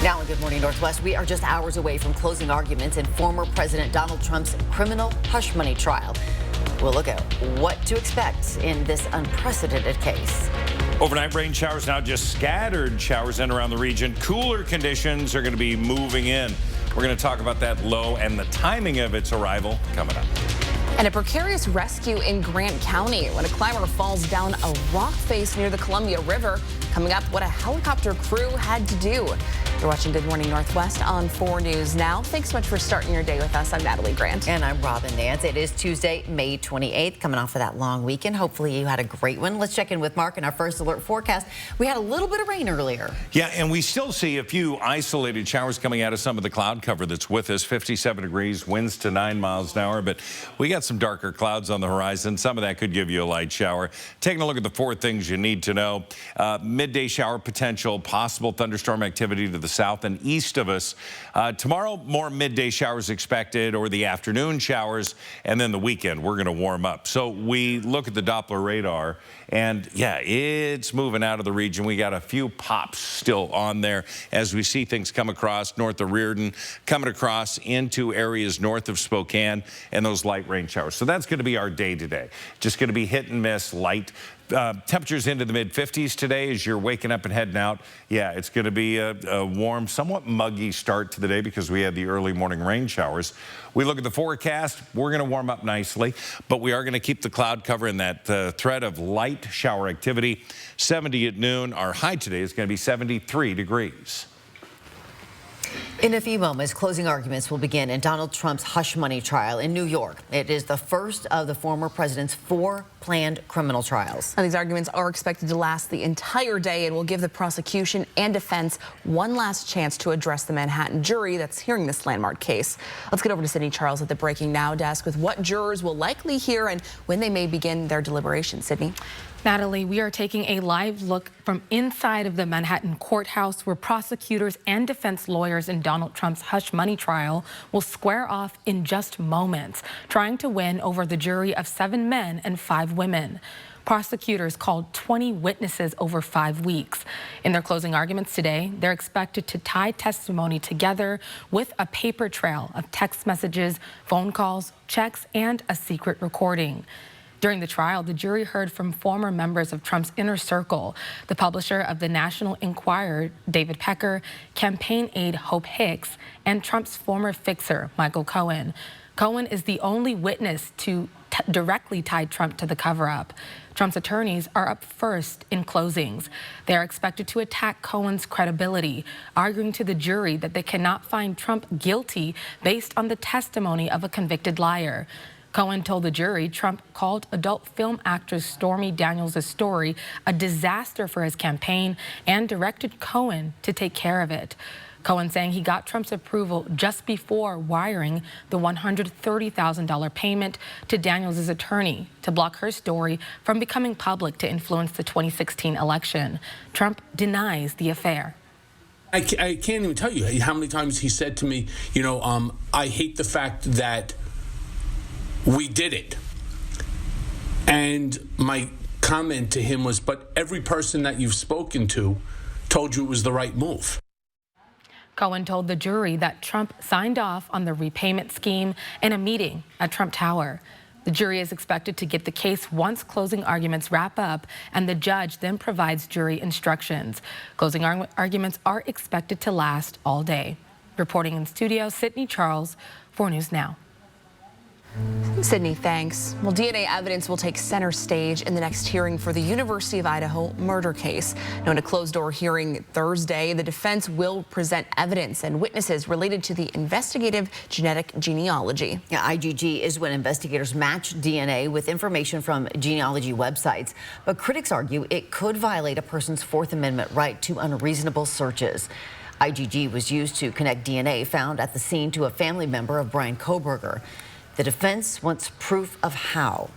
Now in Good Morning Northwest, we are just hours away from closing arguments in former President Donald Trump's criminal hush money trial. We'll look at what to expect in this unprecedented case. Overnight rain showers, now just scattered showers in around the region. Cooler conditions are going to be moving in. We're going to talk about that low and the timing of its arrival coming up. And a precarious rescue in Grant County when a climber falls down a rock face near the Columbia River. Coming up, what a helicopter crew had to do. You're watching Good Morning Northwest on 4 News Now. Thanks so much for starting your day with us. I'm Natalie Grant. And I'm Robin Nance. It is Tuesday, May 28th, coming off of that long weekend. Hopefully you had a great one. Let's check in with Mark in our first alert forecast. We had a little bit of rain earlier. Yeah, and we still see a few isolated showers coming out of some of the cloud cover that's with us. 57 degrees, winds to 9 miles an hour. But we got some darker clouds on the horizon. Some of that could give you a light shower. Taking a look at the 4 things you need to know. Midday shower potential, possible thunderstorm activity to the south and east of us. Tomorrow, more midday showers expected, or the afternoon showers, and then the weekend, we're going to warm up. So we look at the Doppler radar, and yeah, it's moving out of the region. We got a few pops still on there as we see things come across north of Reardon, coming across into areas north of Spokane, and those light rain showers. So that's going to be our day today. Just going to be hit and miss, light. Temperatures into the mid-50s today as you're waking up and heading out. Yeah, it's going to be a warm, somewhat muggy start to the day because we had the early morning rain showers. We look at the forecast. We're going to warm up nicely, but we are going to keep the cloud cover in that threat of light shower activity. 70 at noon. Our high today is going to be 73 degrees. In a few moments, closing arguments will begin in Donald Trump's hush money trial in New York. It is the first of the former president's 4 planned criminal trials. Now, these arguments are expected to last the entire day and will give the prosecution and defense one last chance to address the Manhattan jury that's hearing this landmark case. Let's get over to Sydney Charles at the Breaking Now desk with what jurors will likely hear and when they may begin their deliberations. Sydney. Natalie, we are taking a live look from inside of the Manhattan courthouse where prosecutors and defense lawyers in Donald Trump's hush money trial will square off in just moments, trying to win over the jury of 7 men and 5 women. Prosecutors called 20 witnesses over 5 weeks. In their closing arguments today, they're expected to tie testimony together with a paper trail of text messages, phone calls, checks, and a secret recording. During the trial, the jury heard from former members of Trump's inner circle, the publisher of the National Enquirer, David Pecker, campaign aide Hope Hicks, and Trump's former fixer, Michael Cohen. Cohen is the only witness to directly tie Trump to the cover-up. Trump's attorneys are up first in closings. They are expected to attack Cohen's credibility, arguing to the jury that they cannot find Trump guilty based on the testimony of a convicted liar. Cohen told the jury Trump called adult film actress Stormy Daniels' story a disaster for his campaign and directed Cohen to take care of it. Cohen saying he got Trump's approval just before wiring the $130,000 payment to Daniels' attorney to block her story from becoming public to influence the 2016 election. Trump denies the affair. I can't even tell you how many times he said to me, I hate the fact that we did it. And my comment to him was, but every person that you've spoken to told you it was the right move. Cohen told the jury that Trump signed off on the repayment scheme in a meeting at Trump Tower. The jury is expected to get the case once closing arguments wrap up, and the judge then provides jury instructions. Closing arguments are expected to last all day. Reporting in studio, Sydney Charles, 4 News Now. Sydney, thanks. Well, DNA evidence will take center stage in the next hearing for the University of Idaho murder case. Now, in a closed-door hearing Thursday, the defense will present evidence and witnesses related to the investigative genetic genealogy. Yeah, IgG is when investigators match DNA with information from genealogy websites. But critics argue it could violate a person's Fourth Amendment right to unreasonable searches. IgG was used to connect DNA found at the scene to a family member of Bryan Kohberger. The defense wants proof of how.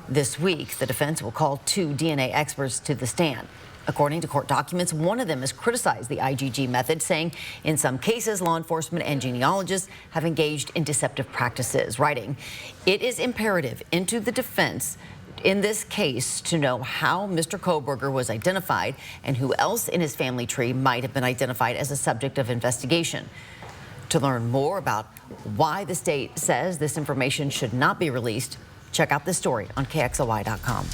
This week, the defense will call 2 DNA experts to the stand. According to court documents, one of them has criticized the IgG method, saying in some cases, law enforcement and genealogists have engaged in deceptive practices, writing, "It is imperative into the defense in this case to know how Mr. Kohberger was identified and who else in his family tree might have been identified as a subject of investigation. To learn more about why the state says this information should not be released, check out this story on KXLY.com.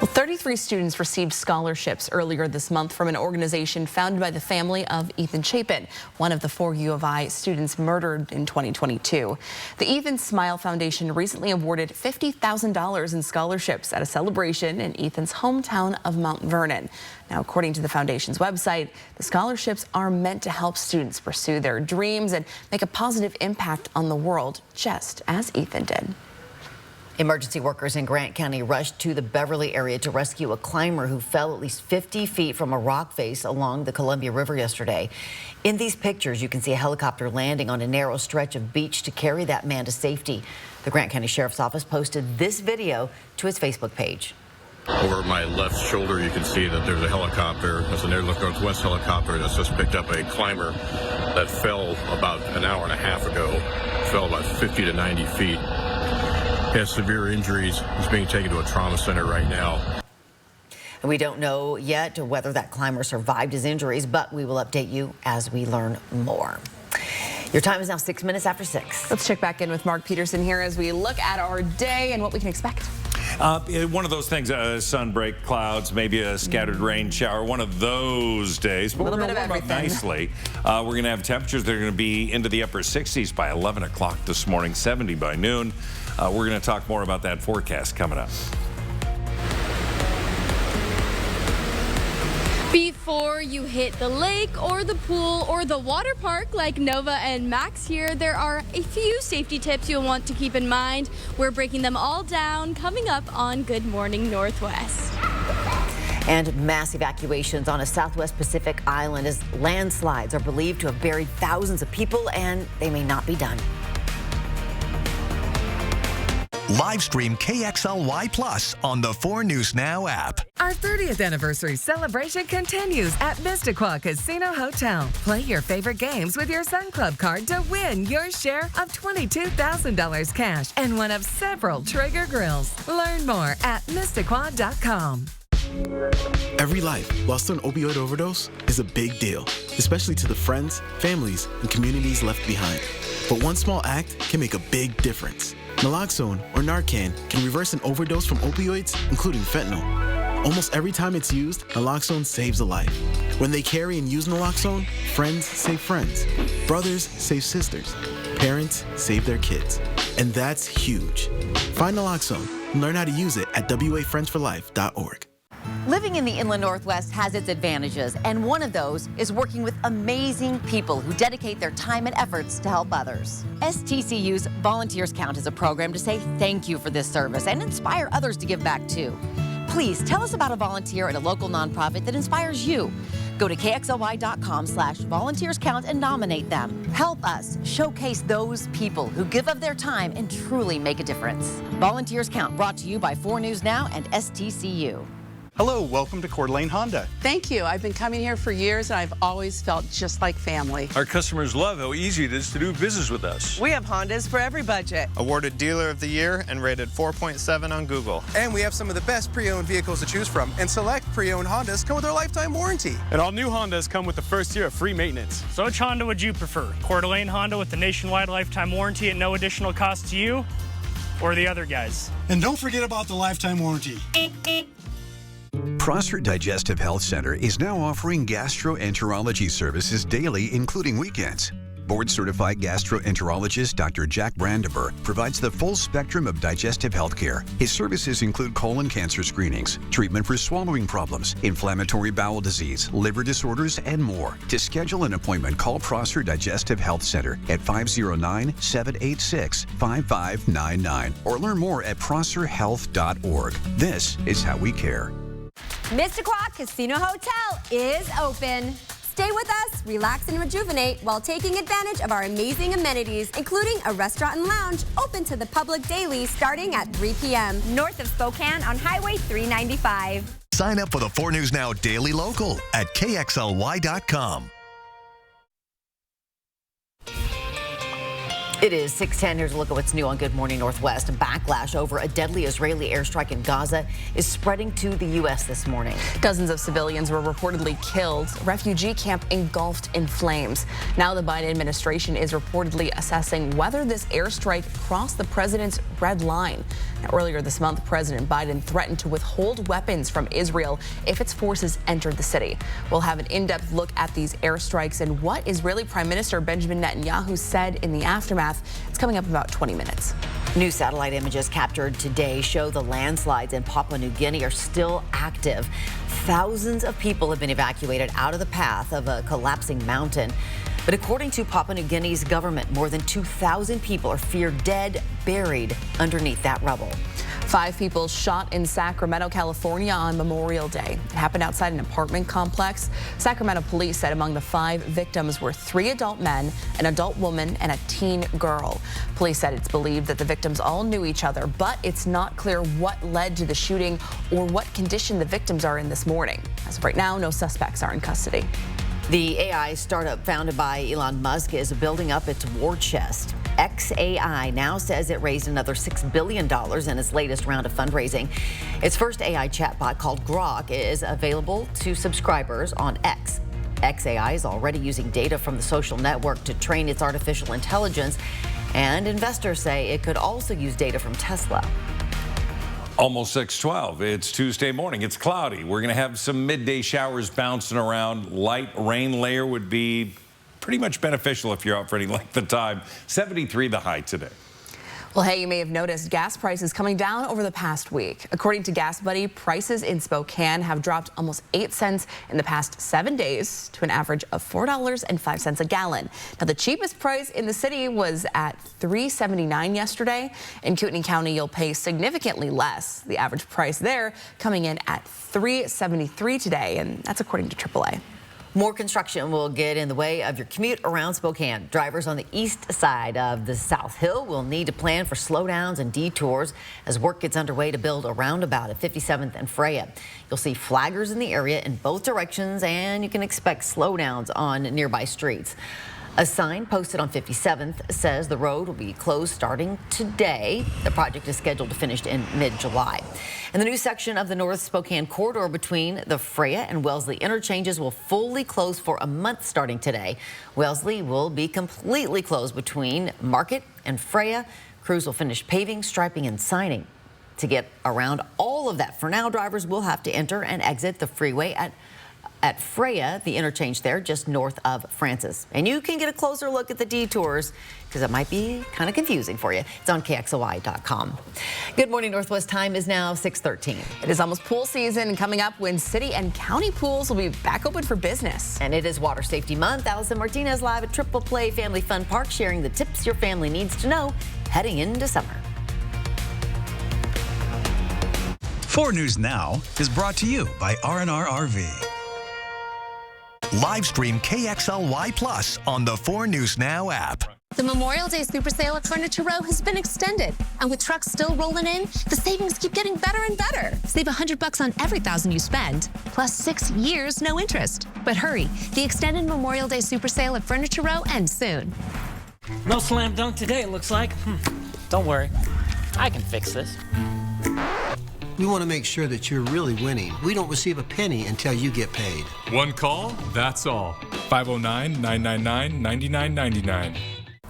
Well, 33 students received scholarships earlier this month from an organization founded by the family of Ethan Chapin, one of the 4 U of I students murdered in 2022. The Ethan Smile Foundation recently awarded $50,000 in scholarships at a celebration in Ethan's hometown of Mount Vernon. Now, according to the foundation's website, the scholarships are meant to help students pursue their dreams and make a positive impact on the world, just as Ethan did. Emergency workers in Grant County rushed to the Beverly area to rescue a climber who fell at least 50 feet from a rock face along the Columbia River yesterday. In these pictures, you can see a helicopter landing on a narrow stretch of beach to carry that man to safety. The Grant County Sheriff's Office posted this video to its Facebook page. Over my left shoulder, you can see that there's a helicopter. That's an Airlift Northwest helicopter that's just picked up a climber that fell about an hour and a half ago. Fell about 50 to 90 feet. He has severe injuries. He's being taken to a trauma center right now. We don't know yet whether that climber survived his injuries, but we will update you as we learn more. Your time is now 6 minutes after 6. Let's check back in with Mark Peterson here as we look at our day and what we can expect. One of those things, sunbreak, clouds, maybe a scattered rain shower, one of those days. But A little we're bit going of to warm up everything. nicely. We're going to have temperatures that are going to be into the upper 60s by 11 o'clock this morning, 70 by noon. We're going to talk more about that forecast coming up. Before you hit the lake or the pool or the water park like Nova and Max here, there are a few safety tips you'll want to keep in mind. We're breaking them all down coming up on Good Morning Northwest. And mass evacuations on a Southwest Pacific island as landslides are believed to have buried thousands of people, and they may not be done. Live stream KXLY Plus on the 4 News Now app. Our 30th anniversary celebration continues at Mistaqua Casino Hotel. Play your favorite games with your Sun Club card to win your share of $22,000 cash and one of several Traeger grills. Learn more at Mistaqua.com. Every life lost to an opioid overdose is a big deal, especially to the friends, families, and communities left behind. But one small act can make a big difference. Naloxone, or Narcan, can reverse an overdose from opioids, including fentanyl. Almost every time it's used, naloxone saves a life. When they carry and use naloxone, friends save friends, brothers save sisters, parents save their kids. And that's huge. Find naloxone and learn how to use it at wafriendsforlife.org. Living in the Inland Northwest has its advantages, and one of those is working with amazing people who dedicate their time and efforts to help others. STCU's Volunteers Count is a program to say thank you for this service and inspire others to give back too. Please tell us about a volunteer at a local nonprofit that inspires you. Go to KXLY.com/volunteerscount and nominate them. Help us showcase those people who give of their time and truly make a difference. Volunteers Count, brought to you by 4 News Now and STCU. Hello, welcome to Coeur d'Alene Honda. Thank you. I've been coming here for years and I've always felt just like family. Our customers love how easy it is to do business with us. We have Hondas for every budget. Awarded Dealer of the Year and rated 4.7 on Google. And we have some of the best pre-owned vehicles to choose from, and select pre-owned Hondas come with our lifetime warranty. And all new Hondas come with the first year of free maintenance. So which Honda would you prefer? Coeur d'Alene Honda with the nationwide lifetime warranty at no additional cost to you, or the other guys? And don't forget about the lifetime warranty. Prosser Digestive Health Center is now offering gastroenterology services daily, including weekends. Board-certified gastroenterologist Dr. Jack Brandenburg provides the full spectrum of digestive health care. His services include colon cancer screenings, treatment for swallowing problems, inflammatory bowel disease, liver disorders, and more. To schedule an appointment, call Prosser Digestive Health Center at 509-786-5599 or learn more at prosserhealth.org. This is how we care. Mistaqua Casino Hotel is open. Stay with us, relax and rejuvenate while taking advantage of our amazing amenities, including a restaurant and lounge open to the public daily starting at 3 p.m. north of Spokane on Highway 395. Sign up for the 4 News Now Daily Local at KXLY.com. It is 6:10. Here's a look at what's new on Good Morning Northwest. A backlash over a deadly Israeli airstrike in Gaza is spreading to the U.S. this morning. Dozens of civilians were reportedly killed. A refugee camp engulfed in flames. Now the Biden administration is reportedly assessing whether this airstrike crossed the president's red line. Now, earlier this month, President Biden threatened to withhold weapons from Israel if its forces entered the city. We'll have an in-depth look at these airstrikes and what Israeli Prime Minister Benjamin Netanyahu said in the aftermath. It's coming up in about 20 minutes. New satellite images captured today show the landslides in Papua New Guinea are still active. Thousands of people have been evacuated out of the path of a collapsing mountain. But according to Papua New Guinea's government, more than 2,000 people are feared dead, buried underneath that rubble. 5 people shot in Sacramento, California on Memorial Day. It happened outside an apartment complex. Sacramento police said among the 5 victims were 3 adult men, an adult woman, and a teen girl. Police said it's believed that the victims all knew each other, but it's not clear what led to the shooting or what condition the victims are in this morning. As of right now, no suspects are in custody. The AI startup founded by Elon Musk is building up its war chest. xAI now says it raised another $6 billion in its latest round of fundraising. Its first AI chatbot called Grok is available to subscribers on X. xAI is already using data from the social network to train its artificial intelligence, and investors say it could also use data from Tesla. Almost 6:12. It's Tuesday morning. It's cloudy. We're going to have some midday showers bouncing around. Light rain layer would be pretty much beneficial if you're out for any length of time. 73 the high today. Well, hey, you may have noticed gas prices coming down over the past week. According to Gas Buddy, prices in Spokane have dropped almost 8 cents in the past 7 days to an average of $4.05 a gallon. Now, the cheapest price in the city was at $3.79 yesterday. In Kootenai County, you'll pay significantly less. The average price there coming in at $3.73 today, and that's according to AAA. More construction will get in the way of your commute around Spokane. Drivers on the east side of the South Hill will need to plan for slowdowns and detours as work gets underway to build a roundabout at 57th and Freya. You'll see flaggers in the area in both directions, and you can expect slowdowns on nearby streets. A sign posted on 57th says the road will be closed starting today. The project is scheduled to finish in mid-July. And the new section of the North Spokane corridor between the Freya and Wellesley interchanges will fully close for a month starting today. Wellesley will be completely closed between Market and Freya. Crews will finish paving, striping, and signing. To get around all of that, for now, drivers will have to enter and exit the freeway at Freya, the interchange there just north of Francis. And you can get a closer look at the detours because it might be kind of confusing for you. It's on KXLY.com. Good morning, Northwest. Time is now 6:13. It is almost pool season, and coming up when city and county pools will be back open for business. And it is Water Safety Month. Allison Martinez live at Triple Play Family Fun Park, sharing the tips your family needs to know heading into summer. 4 News Now is brought to you by R&R RV. Live stream KXLY Plus on the 4 News Now app. The Memorial Day Super Sale at Furniture Row has been extended. And with trucks still rolling in, the savings keep getting better and better. Save $100 on every $1,000 you spend, plus 6 years, no interest. But hurry, the extended Memorial Day Super Sale at Furniture Row ends soon. No slam dunk today, it looks like. Don't worry, I can fix this. We want to make sure that you're really winning. We don't receive a penny until you get paid. One call, that's all. 509-999-9999.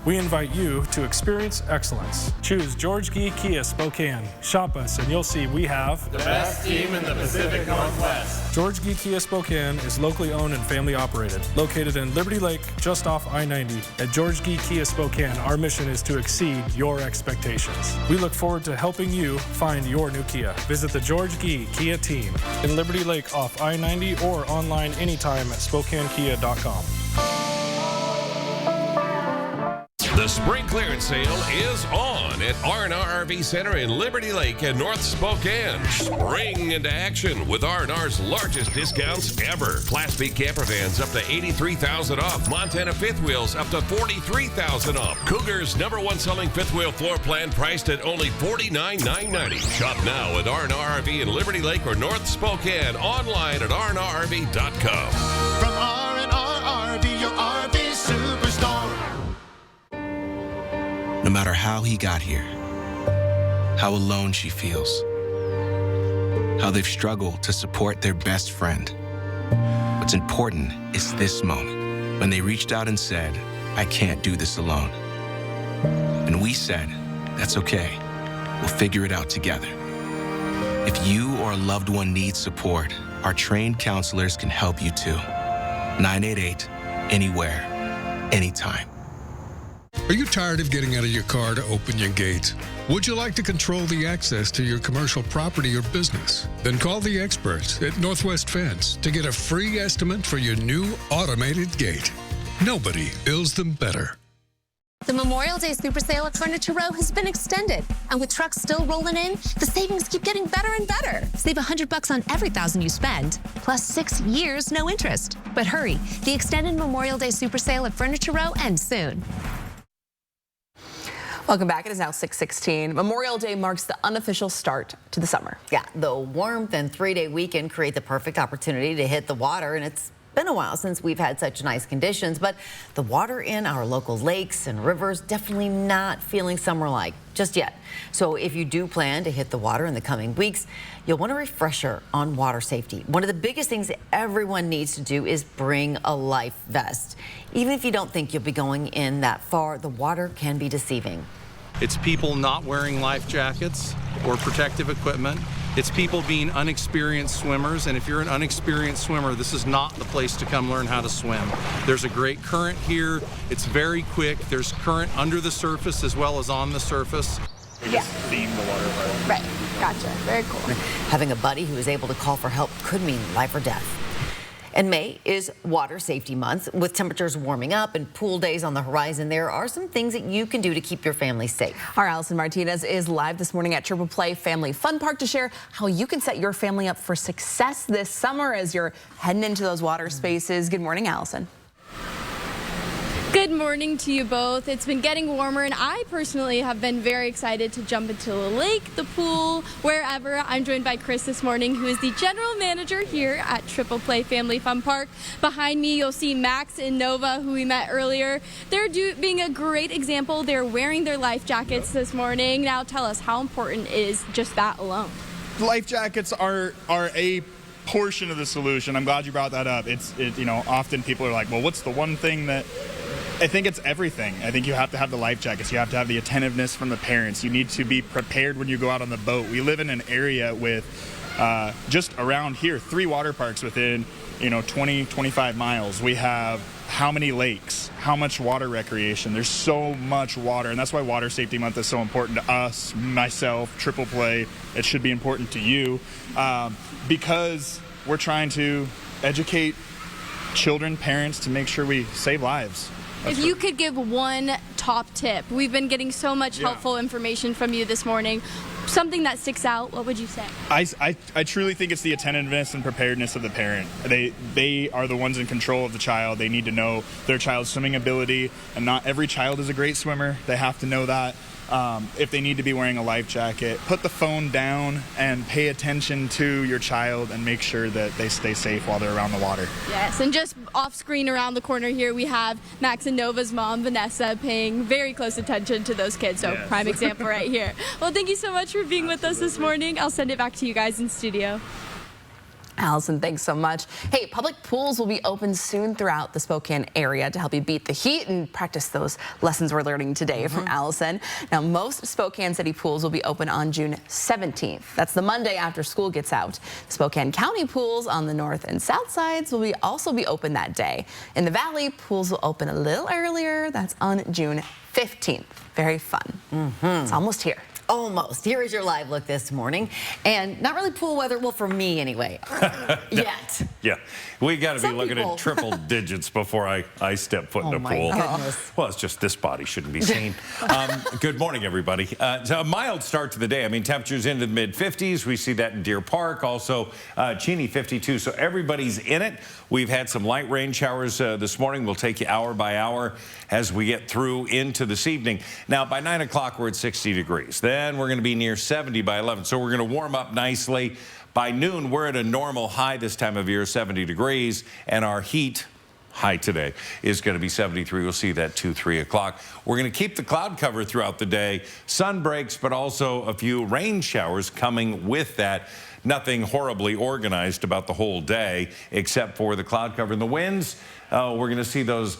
We invite you to experience excellence. Choose George Gee Kia Spokane. Shop us and you'll see we have the best team in the Pacific Northwest. George Gee Kia Spokane is locally owned and family operated. Located in Liberty Lake, just off I-90. At George Gee Kia Spokane, our mission is to exceed your expectations. We look forward to helping you find your new Kia. Visit the George Gee Kia team in Liberty Lake off I-90 or online anytime at SpokaneKia.com. The spring clearance sale is on at R&R RV Center in Liberty Lake and North Spokane. Spring into action with R&R's largest discounts ever. Class B camper vans up to $83,000 off. Montana fifth wheels up to $43,000 off. Cougar's #1 selling fifth wheel floor plan priced at only $49,990. Shop now at R&R RV in Liberty Lake or North Spokane. Online at rnrrv.com. From R&R RV, your RV superstore. matter how he got here, how alone she feels, how they've struggled to support their best friend. What's important is this moment, when they reached out and said, I can't do this alone. And we said, that's okay. We'll figure it out together. If you or a loved one needs support, our trained counselors can help you too. 988, anywhere, anytime. Are you tired of getting out of your car to open your gate? Would you like to control the access to your commercial property or business? Then call the experts at Northwest Fence to get a free estimate for your new automated gate. Nobody builds them better. The Memorial Day Super Sale at Furniture Row has been extended. And with trucks still rolling in, the savings keep getting better and better. Save $100 on every $1,000 you spend, plus 6 years, no interest. But hurry, the extended Memorial Day Super Sale at Furniture Row ends soon. Welcome back. It is now 6:16. Memorial Day marks the unofficial start to the summer. Yeah, the warmth and 3-day weekend create the perfect opportunity to hit the water, and it's been a while since we've had such nice conditions, but the water in our local lakes and rivers definitely not feeling summer-like just yet. So if you do plan to hit the water in the coming weeks, you'll want a refresher on water safety. One of the biggest things everyone needs to do is bring a life vest. Even if you don't think you'll be going in that far, the water can be deceiving. It's people not wearing life jackets or protective equipment. It's people being unexperienced swimmers, and if you're an unexperienced swimmer, this is not the place to come learn how to swim. There's a great current here. It's very quick. There's current under the surface as well as on the surface. Yeah. Theme the water part. Right. Gotcha. Very cool. Having a buddy who is able to call for help could mean life or death. And May is Water Safety Month. With temperatures warming up and pool days on the horizon, there are some things that you can do to keep your family safe. Our Allison Martinez is live this morning at Triple Play Family Fun Park to share how you can set your family up for success this summer as you're heading into those water spaces. Good morning, Allison. Good morning to you both. It's been getting warmer, and I personally have been very excited to jump into the lake, the pool, wherever. I'm joined by Chris this morning, who is the general manager here at Triple Play Family Fun Park. Behind me, you'll see Max and Nova, who we met earlier. They're being a great example. They're wearing their life jackets this morning. Now tell us, how important is just that alone? Life jackets are a portion of the solution. I'm glad you brought that up. You know, often people are like, well, what's the one thing that... I think it's everything. I think you have to have the life jackets. You have to have the attentiveness from the parents. You need to be prepared when you go out on the boat. We live in an area with just around here 3 water parks within 20, 25 miles. We have how many lakes, how much water recreation. There's so much water, and that's why Water Safety Month is so important to us, myself, Triple Play. It should be important to you because we're trying to educate children, parents, to make sure we save lives. If you could give one top tip, we've been getting so much helpful information from you this morning. Something that sticks out, what would you say? I truly think it's the attentiveness and preparedness of the parent. They are the ones in control of the child. They need to know their child's swimming ability, and not every child is a great swimmer. They have to know that. If they need to be wearing a life jacket, put the phone down and pay attention to your child and make sure that they stay safe while they're around the water. Yes, and just off screen around the corner here, we have Max and Nova's mom, Vanessa, paying very close attention to those kids. So prime example right here. Well, thank you so much for being with us this morning. I'll send it back to you guys in studio. Allison, thanks so much. Hey, public pools will be open soon throughout the Spokane area to help you beat the heat and practice those lessons we're learning today from Allison. Now, most Spokane City pools will be open on June 17th. That's the Monday after school gets out. Spokane County pools on the north and south sides will also be open that day. In the Valley, pools will open a little earlier. That's on June 15th. Very fun. It's almost here. Almost. Here is your live look this morning. And not really pool weather, well, for me anyway, yet. Yeah, we got to be Some looking people. at triple digits before I step foot in a pool. Goodness. Well, it's just this body shouldn't be seen. Good morning, everybody. So a mild start to the day. I mean, temperatures into the mid-50s. We see that in Deer Park. Also, Cheney 52. So everybody's in it. We've had some light rain showers this morning. We'll take you hour by hour as we get through into this evening. Now, by 9 o'clock, we're at 60 degrees. Then we're going to be near 70 by 11. So we're going to warm up nicely. By noon, we're at a normal high this time of year, 70 degrees, and our heat high today is going to be 73. We'll see that 2, 3 o'clock. We're going to keep the cloud cover throughout the day. Sun breaks, but also a few rain showers coming with that. Nothing horribly organized about the whole day, except for the cloud cover and the winds. We're going to see those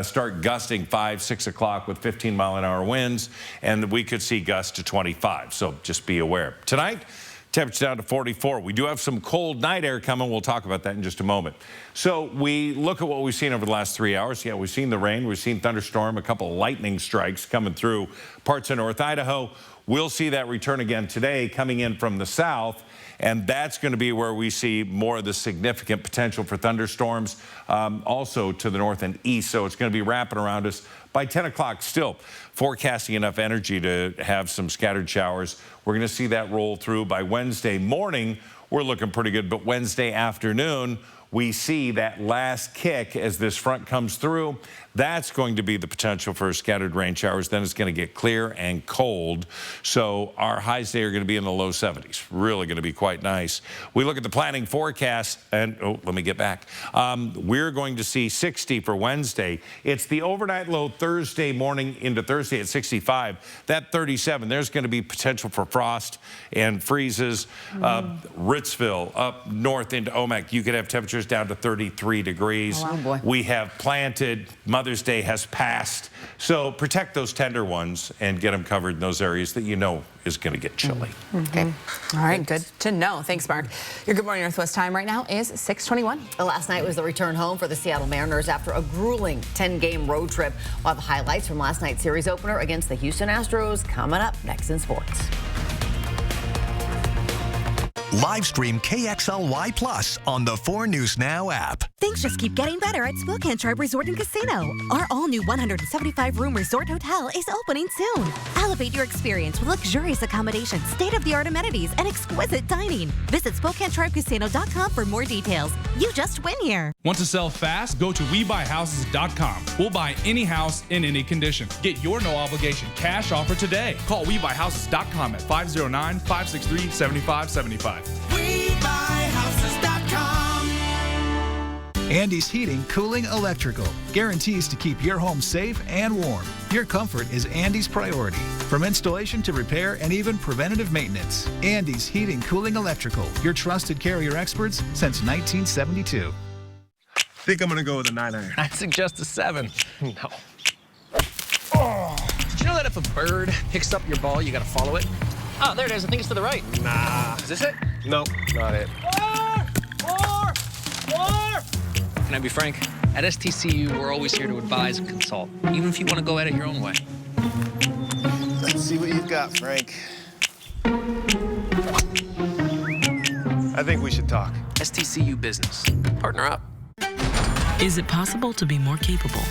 start gusting 5, 6 o'clock with 15-mile-an-hour winds, and we could see gusts to 25. So just be aware. Tonight, temperature down to 44. We do have some cold night air coming. We'll talk about that in just a moment. So we look at what we've seen over the last 3 hours. Yeah, we've seen the rain. We've seen thunderstorm, a couple of lightning strikes coming through parts of North Idaho. We'll see that return again today coming in from the south. And that's going to be where we see more of the significant potential for thunderstorms, also to the north and east. So it's going to be wrapping around us by 10 o'clock still, forecasting enough energy to have some scattered showers. We're going to see that roll through by Wednesday morning. We're looking pretty good, but Wednesday afternoon, we see that last kick as this front comes through. That's going to be the potential for scattered rain showers. Then it's going to get clear and cold. So our highs today are going to be in the low 70s. Really going to be quite nice. We look at the planning forecast, and let me get back. We're going to see 60 for Wednesday. It's the overnight low Thursday morning into Thursday at 65. That 37, there's going to be potential for frost and freezes. Ritzville up north into Omak, you could have temperatures down to 33 degrees. Oh, boy. We have planted. Mother's Day has passed. So protect those tender ones and get them covered in those areas that you know is going to get chilly. Okay. All right, good to know. Thanks, Mark. Your Good Morning Northwest time right now is 6:21. Last night was the return home for the Seattle Mariners after a grueling 10-game road trip. We'll have the highlights from last night's series opener against the Houston Astros coming up next in sports. Live stream KXLY Plus on the 4 News Now app. Things just keep getting better at Spokane Tribe Resort and Casino. Our all-new 175-room resort hotel is opening soon. Elevate your experience with luxurious accommodations, state-of-the-art amenities, and exquisite dining. Visit SpokaneTribeCasino.com for more details. You just win here. Want to sell fast? Go to WeBuyHouses.com. We'll buy any house in any condition. Get your no-obligation cash offer today. Call WeBuyHouses.com at 509-563-7575. WeBuyHouses.com. Andy's Heating, Cooling, Electrical guarantees to keep your home safe and warm. Your comfort is Andy's priority. From installation to repair and even preventative maintenance. Andy's Heating, Cooling, Electrical, your trusted Carrier experts since 1972. I think I'm gonna go with a 9-iron. I'd suggest a 7. No. Oh. Did you know that if a bird picks up your ball, you gotta follow it? Oh, there it is. I think it's to the right. Nah. Is this it? Nope, not it. More! Can I be frank? At STCU, we're always here to advise and consult, even if you want to go at it your own way. Let's see what you've got, Frank. I think we should talk. STCU Business. Partner up. Is it possible to be more capable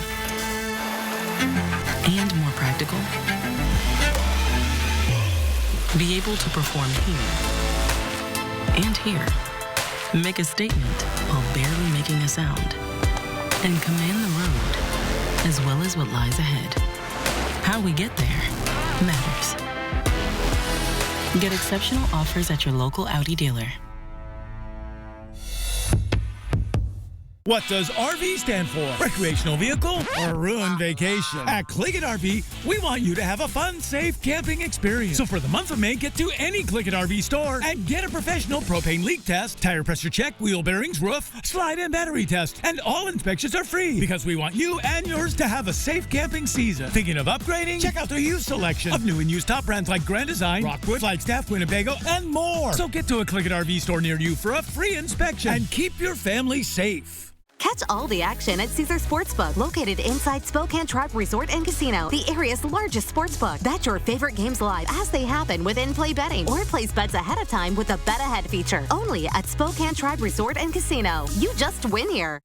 and more practical? Be able to perform here and here. Make a statement while barely making a sound. And command the road, as well as what lies ahead. How we get there matters. Get exceptional offers at your local Audi dealer. What does RV stand for? Recreational vehicle or ruined vacation? At Click-It RV, we want you to have a fun, safe camping experience. So for the month of May, get to any Click-It RV store and get a professional propane leak test, tire pressure check, wheel bearings, roof, slide and battery test. And all inspections are free because we want you and yours to have a safe camping season. Thinking of upgrading? Check out their used selection of new and used top brands like Grand Design, Rockwood, Flagstaff, Winnebago, and more. So get to a Click-It RV store near you for a free inspection and keep your family safe. Catch all the action at Caesar Sportsbook, located inside Spokane Tribe Resort and Casino, the area's largest sportsbook. Bet your favorite games live as they happen with in-play betting, or place bets ahead of time with the Bet Ahead feature. Only at Spokane Tribe Resort and Casino. You just win here.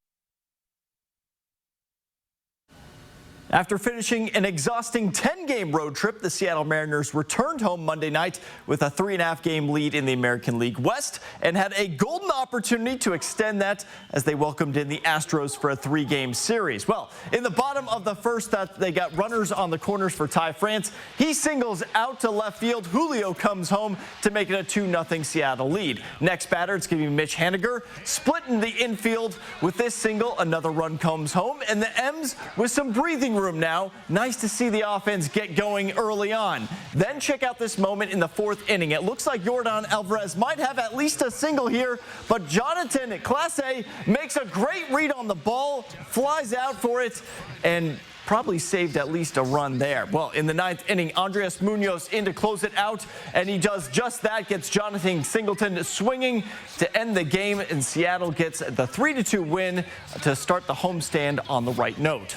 After finishing an exhausting 10-game road trip, the Seattle Mariners returned home Monday night with a 3.5-game lead in the American League West and had a golden opportunity to extend that as they welcomed in the Astros for a 3-game series. Well, in the bottom of the first, they got runners on the corners for Ty France. He singles out to left field. Julio comes home to make it a 2-0 Seattle lead. Next batter, it's going to be Mitch Haniger, splitting the infield with this single. Another run comes home, and the M's with some breathing room now. Nice to see the offense get going early on. Then check out this moment in the 4th inning. It looks like Yordan Alvarez might have at least a single here, but Jonathan Clase makes a great read on the ball, flies out for it, and probably saved at least a run there. Well, in the 9th inning, Andres Munoz in to close it out, and he does just that, gets Jonathan Singleton swinging to end the game, and Seattle gets the 3-2 win to start the homestand on the right note.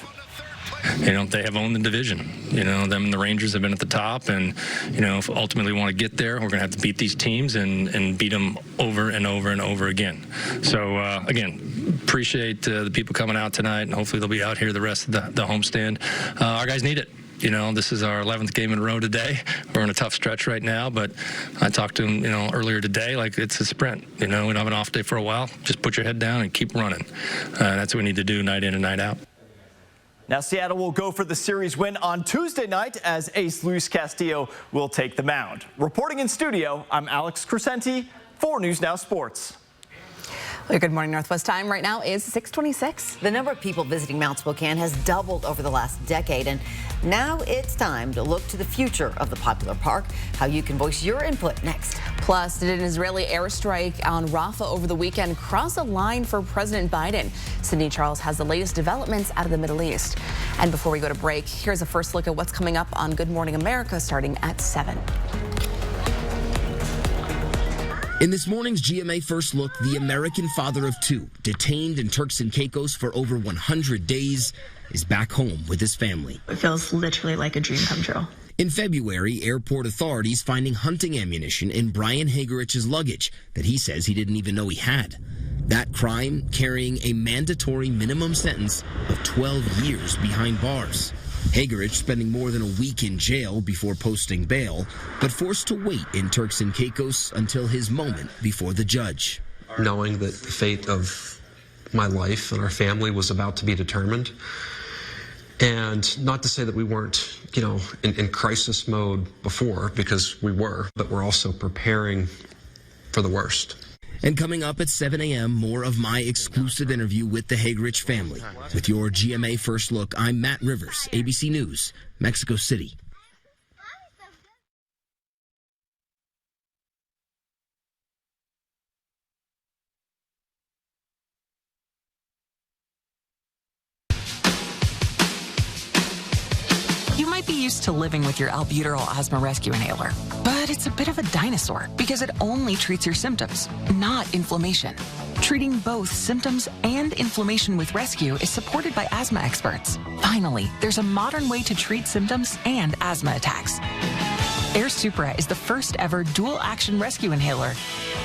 You know, they have owned the division. You know, them and the Rangers have been at the top, and, you know, if ultimately we want to get there, we're going to have to beat these teams and beat them over and over and over again. So, again, appreciate the people coming out tonight, and hopefully they'll be out here the rest of the homestand. Our guys need it. You know, this is our 11th game in a row today. We're in a tough stretch right now, but I talked to him, you know, earlier today, like it's a sprint. You know, we don't have an off day for a while. Just put your head down and keep running. That's what we need to do night in and night out. Now, Seattle will go for the series win on Tuesday night as ace Luis Castillo will take the mound. Reporting in studio, I'm Alex Crescenti, 4 News Now Sports. Well, good morning, Northwest time right now is 6:26. The number of people visiting Mount Spokane has doubled over the last decade, and now it's time to look to the future of the popular park. How you can voice your input next. Plus, did an Israeli airstrike on Rafah over the weekend cross a line for President Biden? Sydney Charles has the latest developments out of the Middle East. And before we go to break, here's a first look at what's coming up on Good Morning America starting at 7. In this morning's GMA First Look, the American father of 2, detained in Turks and Caicos for over 100 days, is back home with his family. It feels literally like a dream come true. In February, airport authorities finding hunting ammunition in Brian Hagerich's luggage that he says he didn't even know he had. That crime carrying a mandatory minimum sentence of 12 years behind bars. Hagerich spending more than a week in jail before posting bail, but forced to wait in Turks and Caicos until his moment before the judge. Knowing that the fate of my life and our family was about to be determined, and not to say that we weren't, you know, in crisis mode before, because we were, but we're also preparing for the worst. And coming up at 7 a.m., more of my exclusive interview with the Hagerich family. With your GMA First Look, I'm Matt Rivers, ABC News, Mexico City. You might be used to living with your albuterol asthma rescue inhaler, but it's a bit of a dinosaur because it only treats your symptoms, not inflammation. Treating both symptoms and inflammation with Rescue is supported by asthma experts. Finally, there's a modern way to treat symptoms and asthma attacks. Air Supra is the first ever dual action rescue inhaler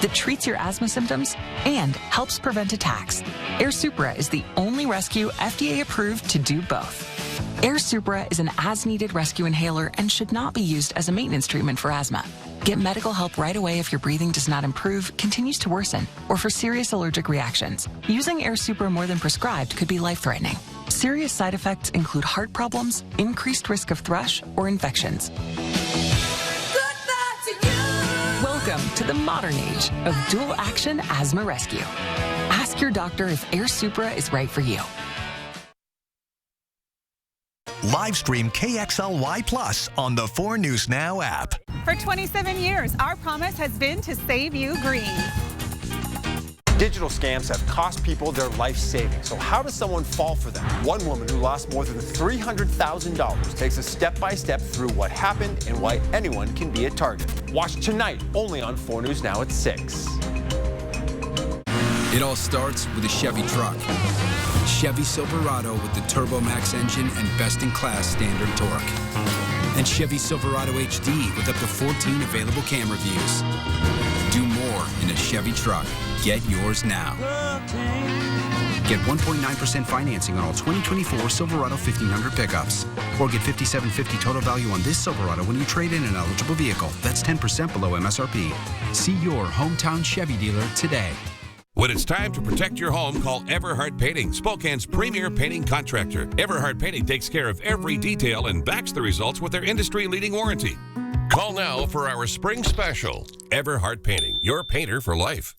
that treats your asthma symptoms and helps prevent attacks. Air Supra is the only rescue FDA approved to do both. Air Supra is an as-needed rescue inhaler and should not be used as a maintenance treatment for asthma. Get medical help right away if your breathing does not improve, continues to worsen, or for serious allergic reactions. Using Air Supra more than prescribed could be life-threatening. Serious side effects include heart problems, increased risk of thrush, or infections. Welcome to the modern age of dual-action asthma rescue. Ask your doctor if Air Supra is right for you. Live stream KXLY Plus on the 4 News Now app. For 27 years, our promise has been to save you green. Digital scams have cost people their life savings. So how does someone fall for them? One woman who lost more than $300,000 takes us step-by-step through what happened and why anyone can be a target. Watch tonight, only on 4 News Now at 6. It all starts with a Chevy truck. Chevy Silverado with the TurboMax engine and best-in-class standard torque. And Chevy Silverado HD with up to 14 available camera views. Do more in a Chevy truck. Get yours now. Get 1.9% financing on all 2024 Silverado 1500 pickups. Or get $5,750 total value on this Silverado when you trade in an eligible vehicle. That's 10% below MSRP. See your hometown Chevy dealer today. When it's time to protect your home, call Everhart Painting, Spokane's premier painting contractor. Everhart Painting takes care of every detail and backs the results with their industry-leading warranty. Call now for our spring special. Everhart Painting, your painter for life.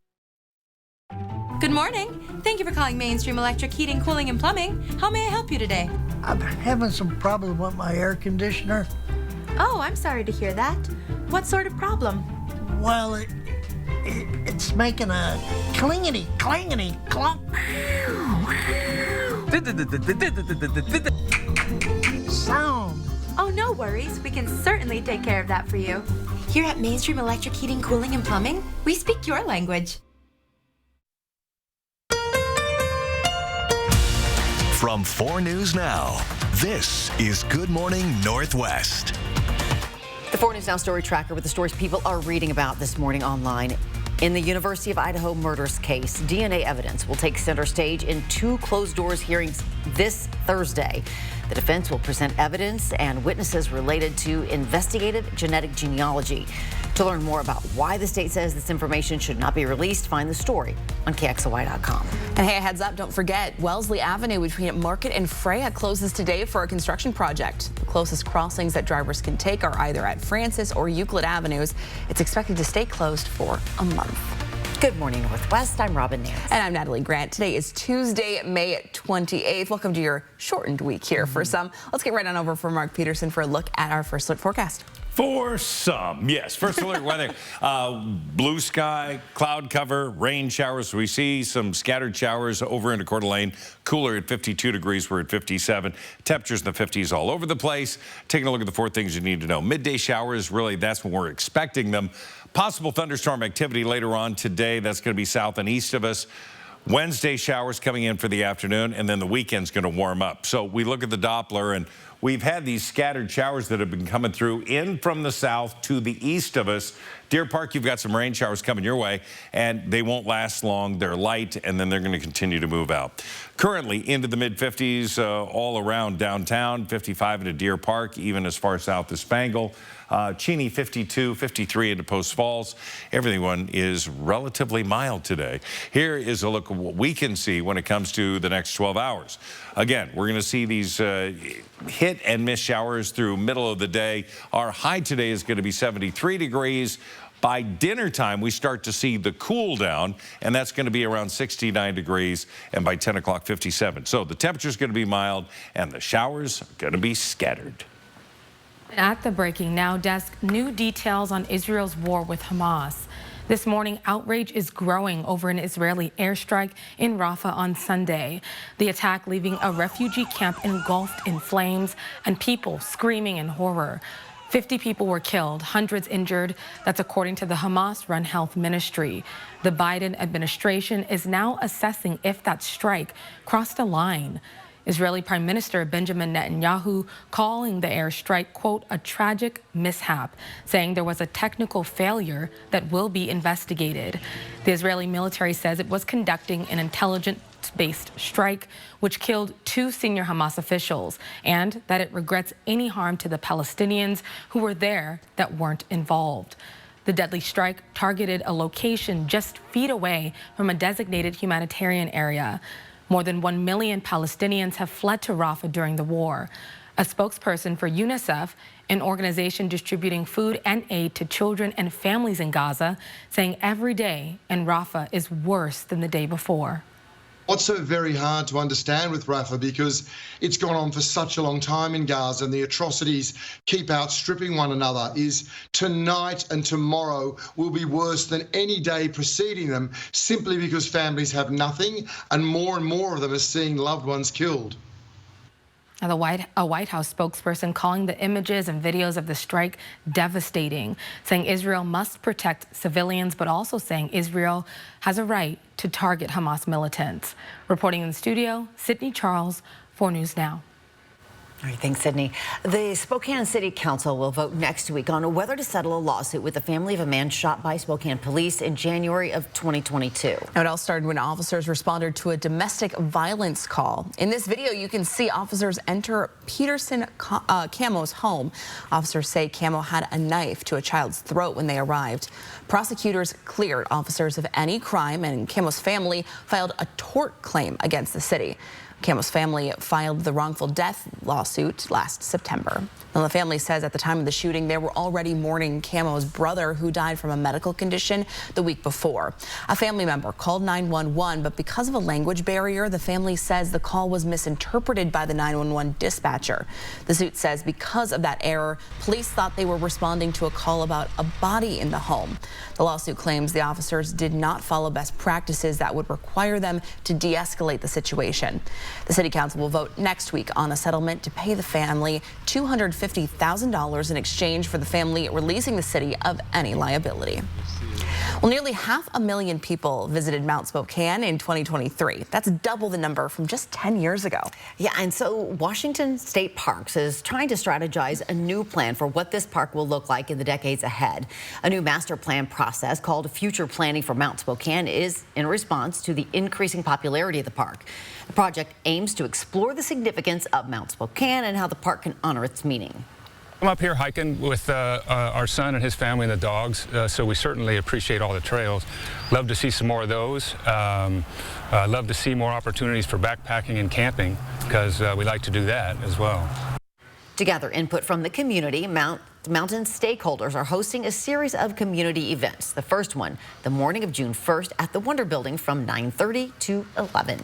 Good morning. Thank you for calling Mainstream Electric Heating, Cooling, and Plumbing. How may I help you today? I'm having some problem with my air conditioner. Oh, I'm sorry to hear that. What sort of problem? Well, it's making a clingety, clangety, clunk sound. Oh, no worries. We can certainly take care of that for you. Here at Mainstream Electric Heating, Cooling, and Plumbing, we speak your language. From 4 News Now, this is Good Morning Northwest. The 4 News Now story tracker with the stories people are reading about this morning online. In the University of Idaho murders case, DNA evidence will take center stage in 2 closed-doors hearings this Thursday. The defense will present evidence and witnesses related to investigative genetic genealogy. To learn more about why the state says this information should not be released, find the story on KXLY.com. And hey, a heads up, don't forget, Wellesley Avenue between Market and Freya closes today for a construction project. The closest crossings that drivers can take are either at Francis or Euclid Avenues. It's expected to stay closed for a month. Good morning, Northwest. I'm Robin Nance. And I'm Natalie Grant. Today is Tuesday, May 28th. Welcome to your shortened week here for some. Let's get right on over for Mark Peterson for a look at our first alert forecast. For some, yes. First alert weather, blue sky, cloud cover, rain showers. We see some scattered showers over into Coeur d'Alene. Cooler at 52 degrees. We're at 57. Temperatures in the 50s all over the place. Taking a look at the 4 things you need to know. Midday showers, really, that's when we're expecting them. Possible thunderstorm activity later on today. That's going to be south and east of us. Wednesday showers coming in for the afternoon, and then the weekend's going to warm up. So we look at the Doppler, and we've had these scattered showers that have been coming through in from the south to the east of us. Deer Park, you've got some rain showers coming your way, and they won't last long. They're light, and then they're going to continue to move out. Currently into the mid-50s all around downtown, 55 into Deer Park, even as far south as Spangle. Cheney 52, 53 into Post Falls. Everyone is relatively mild today. Here is a look at what we can see when it comes to the next 12 hours. Again, we're going to see these hit and miss showers through middle of the day. Our high today is going to be 73 degrees. By dinner time, we start to see the cool down, and that's going to be around 69 degrees, and by 10 o'clock, 57. So the temperature is going to be mild, and the showers are going to be scattered. At the Breaking Now desk, new details on Israel's war with Hamas. This morning, outrage is growing over an Israeli airstrike in Rafah on Sunday. The attack leaving a refugee camp engulfed in flames and people screaming in horror. 50 people were killed, hundreds injured. That's according to the Hamas-run health ministry. The Biden administration is now assessing if that strike crossed a line. Israeli Prime Minister Benjamin Netanyahu calling the airstrike, quote, a tragic mishap, saying there was a technical failure that will be investigated. The Israeli military says it was conducting an intelligence-based strike, which killed 2 senior Hamas officials, and that it regrets any harm to the Palestinians who were there that weren't involved. The deadly strike targeted a location just feet away from a designated humanitarian area. More than 1 million Palestinians have fled to Rafah during the war. A spokesperson for UNICEF, an organization distributing food and aid to children and families in Gaza, saying every day in Rafah is worse than the day before. What's so very hard to understand with Rafah, because it's gone on for such a long time in Gaza and the atrocities keep outstripping one another, is tonight and tomorrow will be worse than any day preceding them, simply because families have nothing and more of them are seeing loved ones killed. Now, a White House spokesperson calling the images and videos of the strike devastating, saying Israel must protect civilians, but also saying Israel has a right to target Hamas militants. Reporting in the studio, Sydney Charles, 4 News Now. All right, thanks, Sydney. The Spokane City Council will vote next week on whether to settle a lawsuit with the family of a man shot by Spokane police in January of 2022. Now, it all started when officers responded to a domestic violence call. In this video, you can see officers enter Peterson Camo's home. Officers say Camo had a knife to a child's throat when they arrived. Prosecutors cleared officers of any crime, and Camo's family filed a tort claim against the city. Camo's family filed the wrongful death lawsuit last September. Now, the family says at the time of the shooting, they were already mourning Camo's brother, who died from a medical condition the week before. A family member called 911, but because of a language barrier, the family says the call was misinterpreted by the 911 dispatcher. The suit says because of that error, police thought they were responding to a call about a body in the home. The lawsuit claims the officers did not follow best practices that would require them to de-escalate the situation. The City Council will vote next week on a settlement to pay the family $250,000 in exchange for the family releasing the city of any liability. Well, nearly 500,000 people visited Mount Spokane in 2023. That's double the number from just 10 years ago. Yeah, and so Washington State Parks is trying to strategize a new plan for what this park will look like in the decades ahead. A new master plan process called Future Planning for Mount Spokane is in response to the increasing popularity of the park. The project aims to explore the significance of Mount Spokane and how the park can honor its meaning. I'm up here hiking with our son and his family and the dogs, so we certainly appreciate all the trails. Love to see some more of those. Love to see more opportunities for backpacking and camping, because we like to do that as well. To gather input from the community, Mountain stakeholders are hosting a series of community events. The first one, the morning of June 1st at the Wonder Building from 9:30 to 11.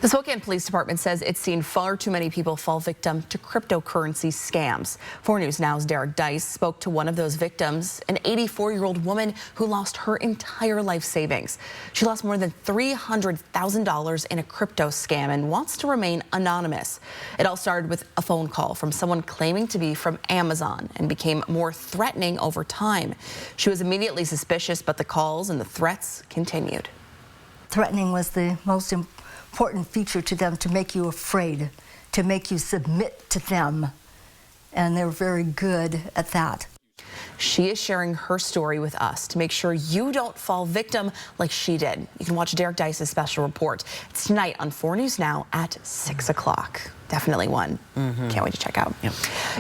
The Spokane Police Department says it's seen far too many people fall victim to cryptocurrency scams. 4 News Now's Derek Dice spoke to one of those victims, an 84-year-old woman who lost her entire life savings. She lost more than $300,000 in a crypto scam and wants to remain anonymous. It all started with a phone call from someone claiming to be from Amazon and became more threatening over time. She was immediately suspicious, but the calls and the threats continued. Threatening was the most important feature to them, to make you afraid, to make you submit to them. And they're very good at that. She is sharing her story with us to make sure you don't fall victim like she did. You can watch Derek Dice's special report. It's tonight on 4 News Now at 6 o'clock. Definitely one. Can't wait to check out. Yep.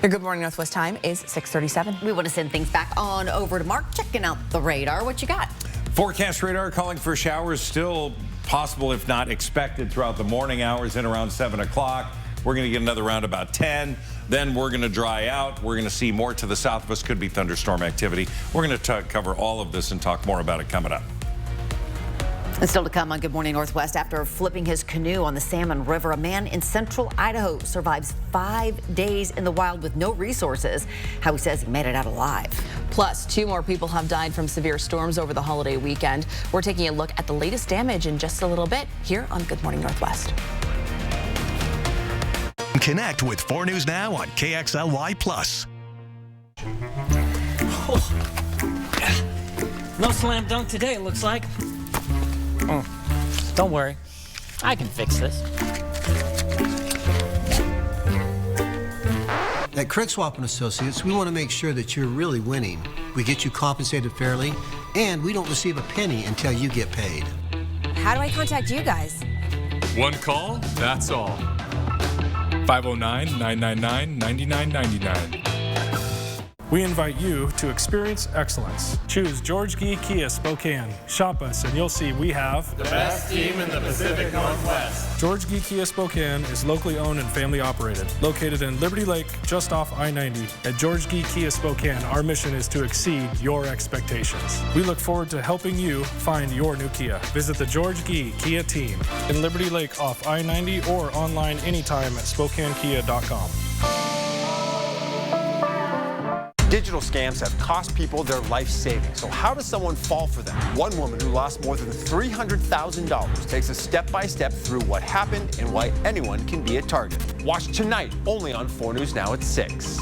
Your Good Morning Northwest time is 6:37. We want to send things back on over to Mark, checking out the radar. What you got? Forecast radar calling for showers still possible, if not expected, throughout the morning hours and around 7 o'clock. We're going to get another round about 10. Then we're going to dry out. We're going to see more to the south of us. Could be thunderstorm activity. We're going to cover all of this and talk more about it coming up. And still to come on Good Morning Northwest, after flipping his canoe on the Salmon River, a man in central Idaho survives 5 days in the wild with no resources. How he says he made it out alive. Plus, 2 more people have died from severe storms over the holiday weekend. We're taking a look at the latest damage in just a little bit here on Good Morning Northwest. Connect with 4 News Now on KXLY+. No slam dunk today, it looks like. Don't worry, I can fix this. At Craig Swap & Associates, we want to make sure that you're really winning. We get you compensated fairly, and we don't receive a penny until you get paid. How do I contact you guys? One call, that's all. 509-999-9999. We invite you to experience excellence. Choose George Gee Kia Spokane. Shop us and you'll see we have the best team in the Pacific Northwest. George Gee Kia Spokane is locally owned and family operated. Located in Liberty Lake, just off I-90. At George Gee Kia Spokane, our mission is to exceed your expectations. We look forward to helping you find your new Kia. Visit the George Gee Kia team in Liberty Lake off I-90 or online anytime at SpokaneKia.com. Digital scams have cost people their life savings. So how does someone fall for them? One woman who lost more than $300,000 takes us step-by-step through what happened and why anyone can be a target. Watch tonight only on 4 News Now at 6.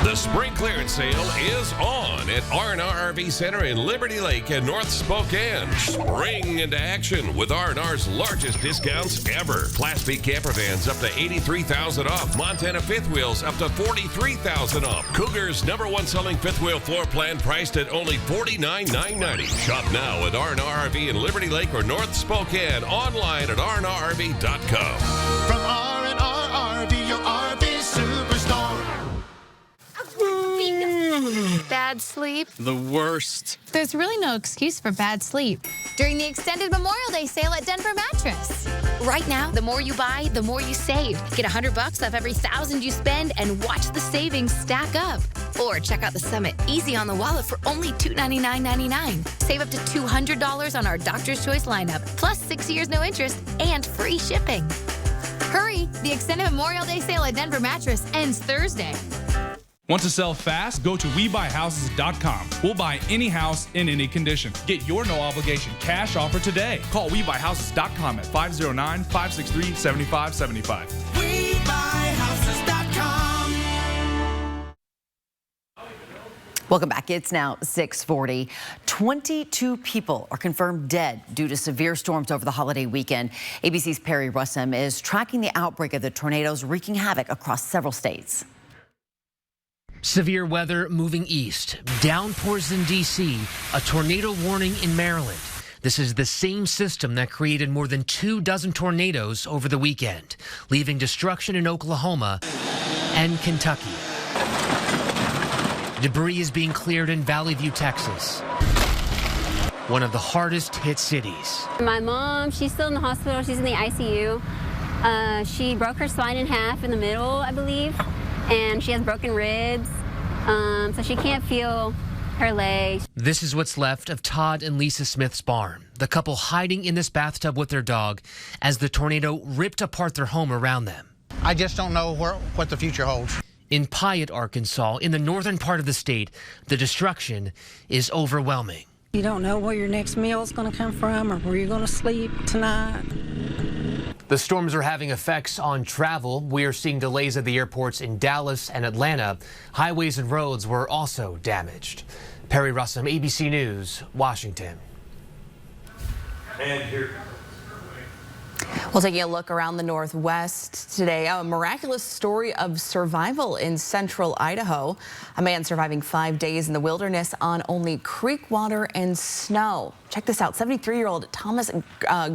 The spring clearance sale is on at R&R RV Center in Liberty Lake and North Spokane. Spring into action with R&R's largest discounts ever. Class B camper vans up to $83,000 off. Montana fifth wheels up to $43,000 off. Cougar's #1 selling fifth wheel floor plan priced at only $49,990. Shop now at R&R RV in Liberty Lake or North Spokane. Online at rnrrv.com. From R&R RV, your RV superstore. Bad sleep? The worst. There's really no excuse for bad sleep during the extended Memorial Day sale at Denver Mattress. Right now, the more you buy, the more you save. Get $100 off every $1,000 you spend and watch the savings stack up. Or check out the Summit Easy on the Wallet for only $299.99. Save up to $200 on our Doctor's Choice lineup, plus 6 years no interest and free shipping. Hurry! The extended Memorial Day sale at Denver Mattress ends Thursday. Want to sell fast? Go to WeBuyHouses.com. We'll buy any house in any condition. Get your no-obligation cash offer today. Call WeBuyHouses.com at 509-563-7575. WeBuyHouses.com. Welcome back. It's now 6:40. 22 people are confirmed dead due to severe storms over the holiday weekend. ABC's Perry Russem is tracking the outbreak of the tornadoes wreaking havoc across several states. Severe weather moving east. Downpours in D.C. A tornado warning in Maryland. This is the same system that created more than 24 tornadoes over the weekend, leaving destruction in Oklahoma and Kentucky. Debris is being cleared in Valley View, Texas, one of the hardest hit cities. My mom, she's still in the hospital. She's in the ICU. She broke her spine in half in the middle, I believe. And she has broken ribs, so she can't feel her legs. This is what's left of Todd and Lisa Smith's barn, the couple hiding in this bathtub with their dog as the tornado ripped apart their home around them. I just don't know what the future holds. In Piatt, Arkansas, in the northern part of the state, the destruction is overwhelming. You don't know where your next meal is going to come from or where you're going to sleep tonight. The storms are having effects on travel. We are seeing delays at the airports in Dallas and Atlanta. Highways and roads were also damaged. Perry Russem, ABC News, Washington. And here. Well, taking a look around the Northwest today, a miraculous story of survival in central Idaho. A man surviving 5 days in the wilderness on only creek water and snow. Check this out. 73-year-old Thomas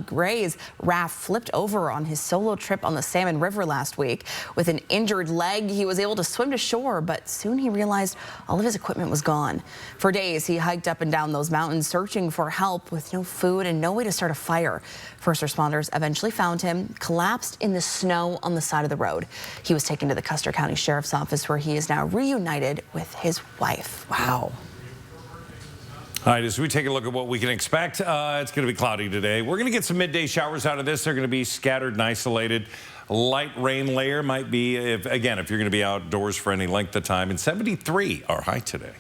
Gray's raft flipped over on his solo trip on the Salmon River last week. With an injured leg, he was able to swim to shore, but soon he realized all of his equipment was gone. For days, he hiked up and down those mountains searching for help with no food and no way to start a fire. First responders eventually found him collapsed in the snow on the side of the road. He was taken to the Custer County Sheriff's Office, where he is now reunited with his wife. Wow. All right, as we take a look at what we can expect, it's going to be cloudy today. We're going to get some midday showers out of this. They're going to be scattered and isolated. A light rain layer might be, if you're going to be outdoors for any length of time. And 73 our high today.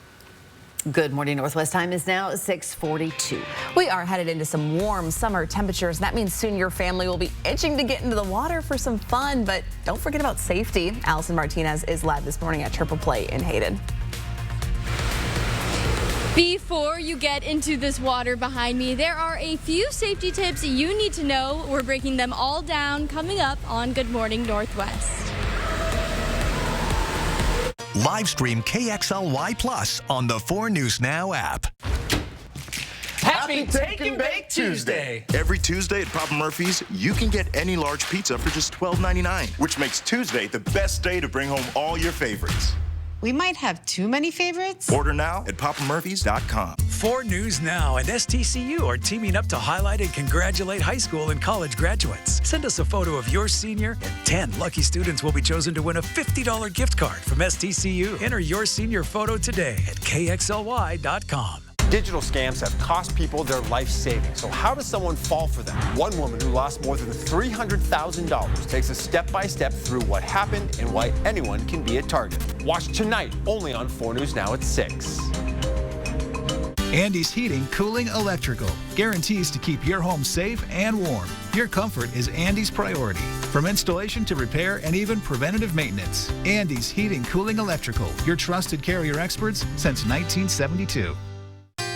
Good morning. Northwest time is now 6:42. We are headed into some warm summer temperatures. That means soon your family will be itching to get into the water for some fun. But don't forget about safety. Allison Martinez is live this morning at Triple Play in Hayden. Before you get into this water behind me, there are a few safety tips you need to know. We're breaking them all down coming up on Good Morning Northwest. Live stream KXLY Plus on the 4 News Now app. Happy Take and Bake Tuesday! Every Tuesday at Papa Murphy's, you can get any large pizza for just $12.99, which makes Tuesday the best day to bring home all your favorites. We might have too many favorites. Order now at papamurphys.com. 4 News Now and STCU are teaming up to highlight and congratulate high school and college graduates. Send us a photo of your senior, and 10 lucky students will be chosen to win a $50 gift card from STCU. Enter your senior photo today at KXLY.com. Digital scams have cost people their life savings. So how does someone fall for them? One woman who lost more than $300,000 takes us step-by-step through what happened and why anyone can be a target. Watch tonight only on 4 News Now at 6. Andy's Heating, Cooling, Electrical guarantees to keep your home safe and warm. Your comfort is Andy's priority. From installation to repair and even preventative maintenance, Andy's Heating, Cooling, Electrical, your trusted Carrier experts since 1972.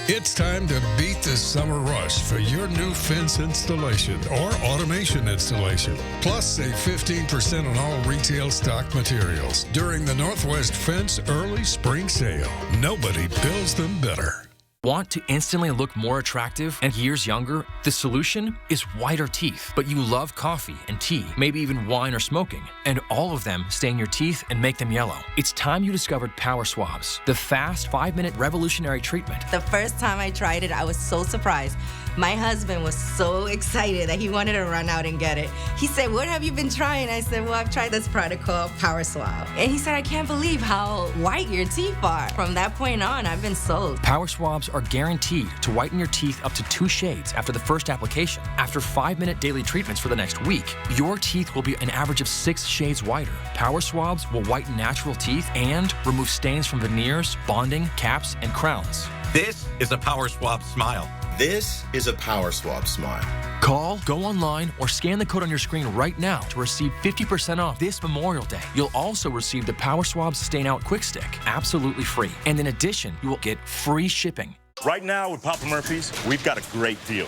It's time to beat the summer rush for your new fence installation or automation installation. Plus, save 15% on all retail stock materials during the Northwest Fence Early Spring Sale. Nobody builds them better. Want to instantly look more attractive and years younger? The solution is whiter teeth. But you love coffee and tea, maybe even wine or smoking, and all of them stain your teeth and make them yellow. It's time you discovered Power Swabs, the fast 5-minute revolutionary treatment. The first time I tried it, I was so surprised. My husband was so excited that he wanted to run out and get it. He said, "What have you been trying?" I said, "Well, I've tried this product called Power Swab." And he said, "I can't believe how white your teeth are." From that point on, I've been sold. Power Swabs are guaranteed to whiten your teeth up to 2 shades after the first application. After 5-minute daily treatments for the next week, your teeth will be an average of 6 shades whiter. Power Swabs will whiten natural teeth and remove stains from veneers, bonding, caps, and crowns. This is a Power Swab smile. This is a Power Swab smile. Call, go online, or scan the code on your screen right now to receive 50% off this Memorial Day. You'll also receive the Power Swab Stain Out Quick Stick, absolutely free. And in addition, you will get free shipping. Right now with Papa Murphy's, we've got a great deal.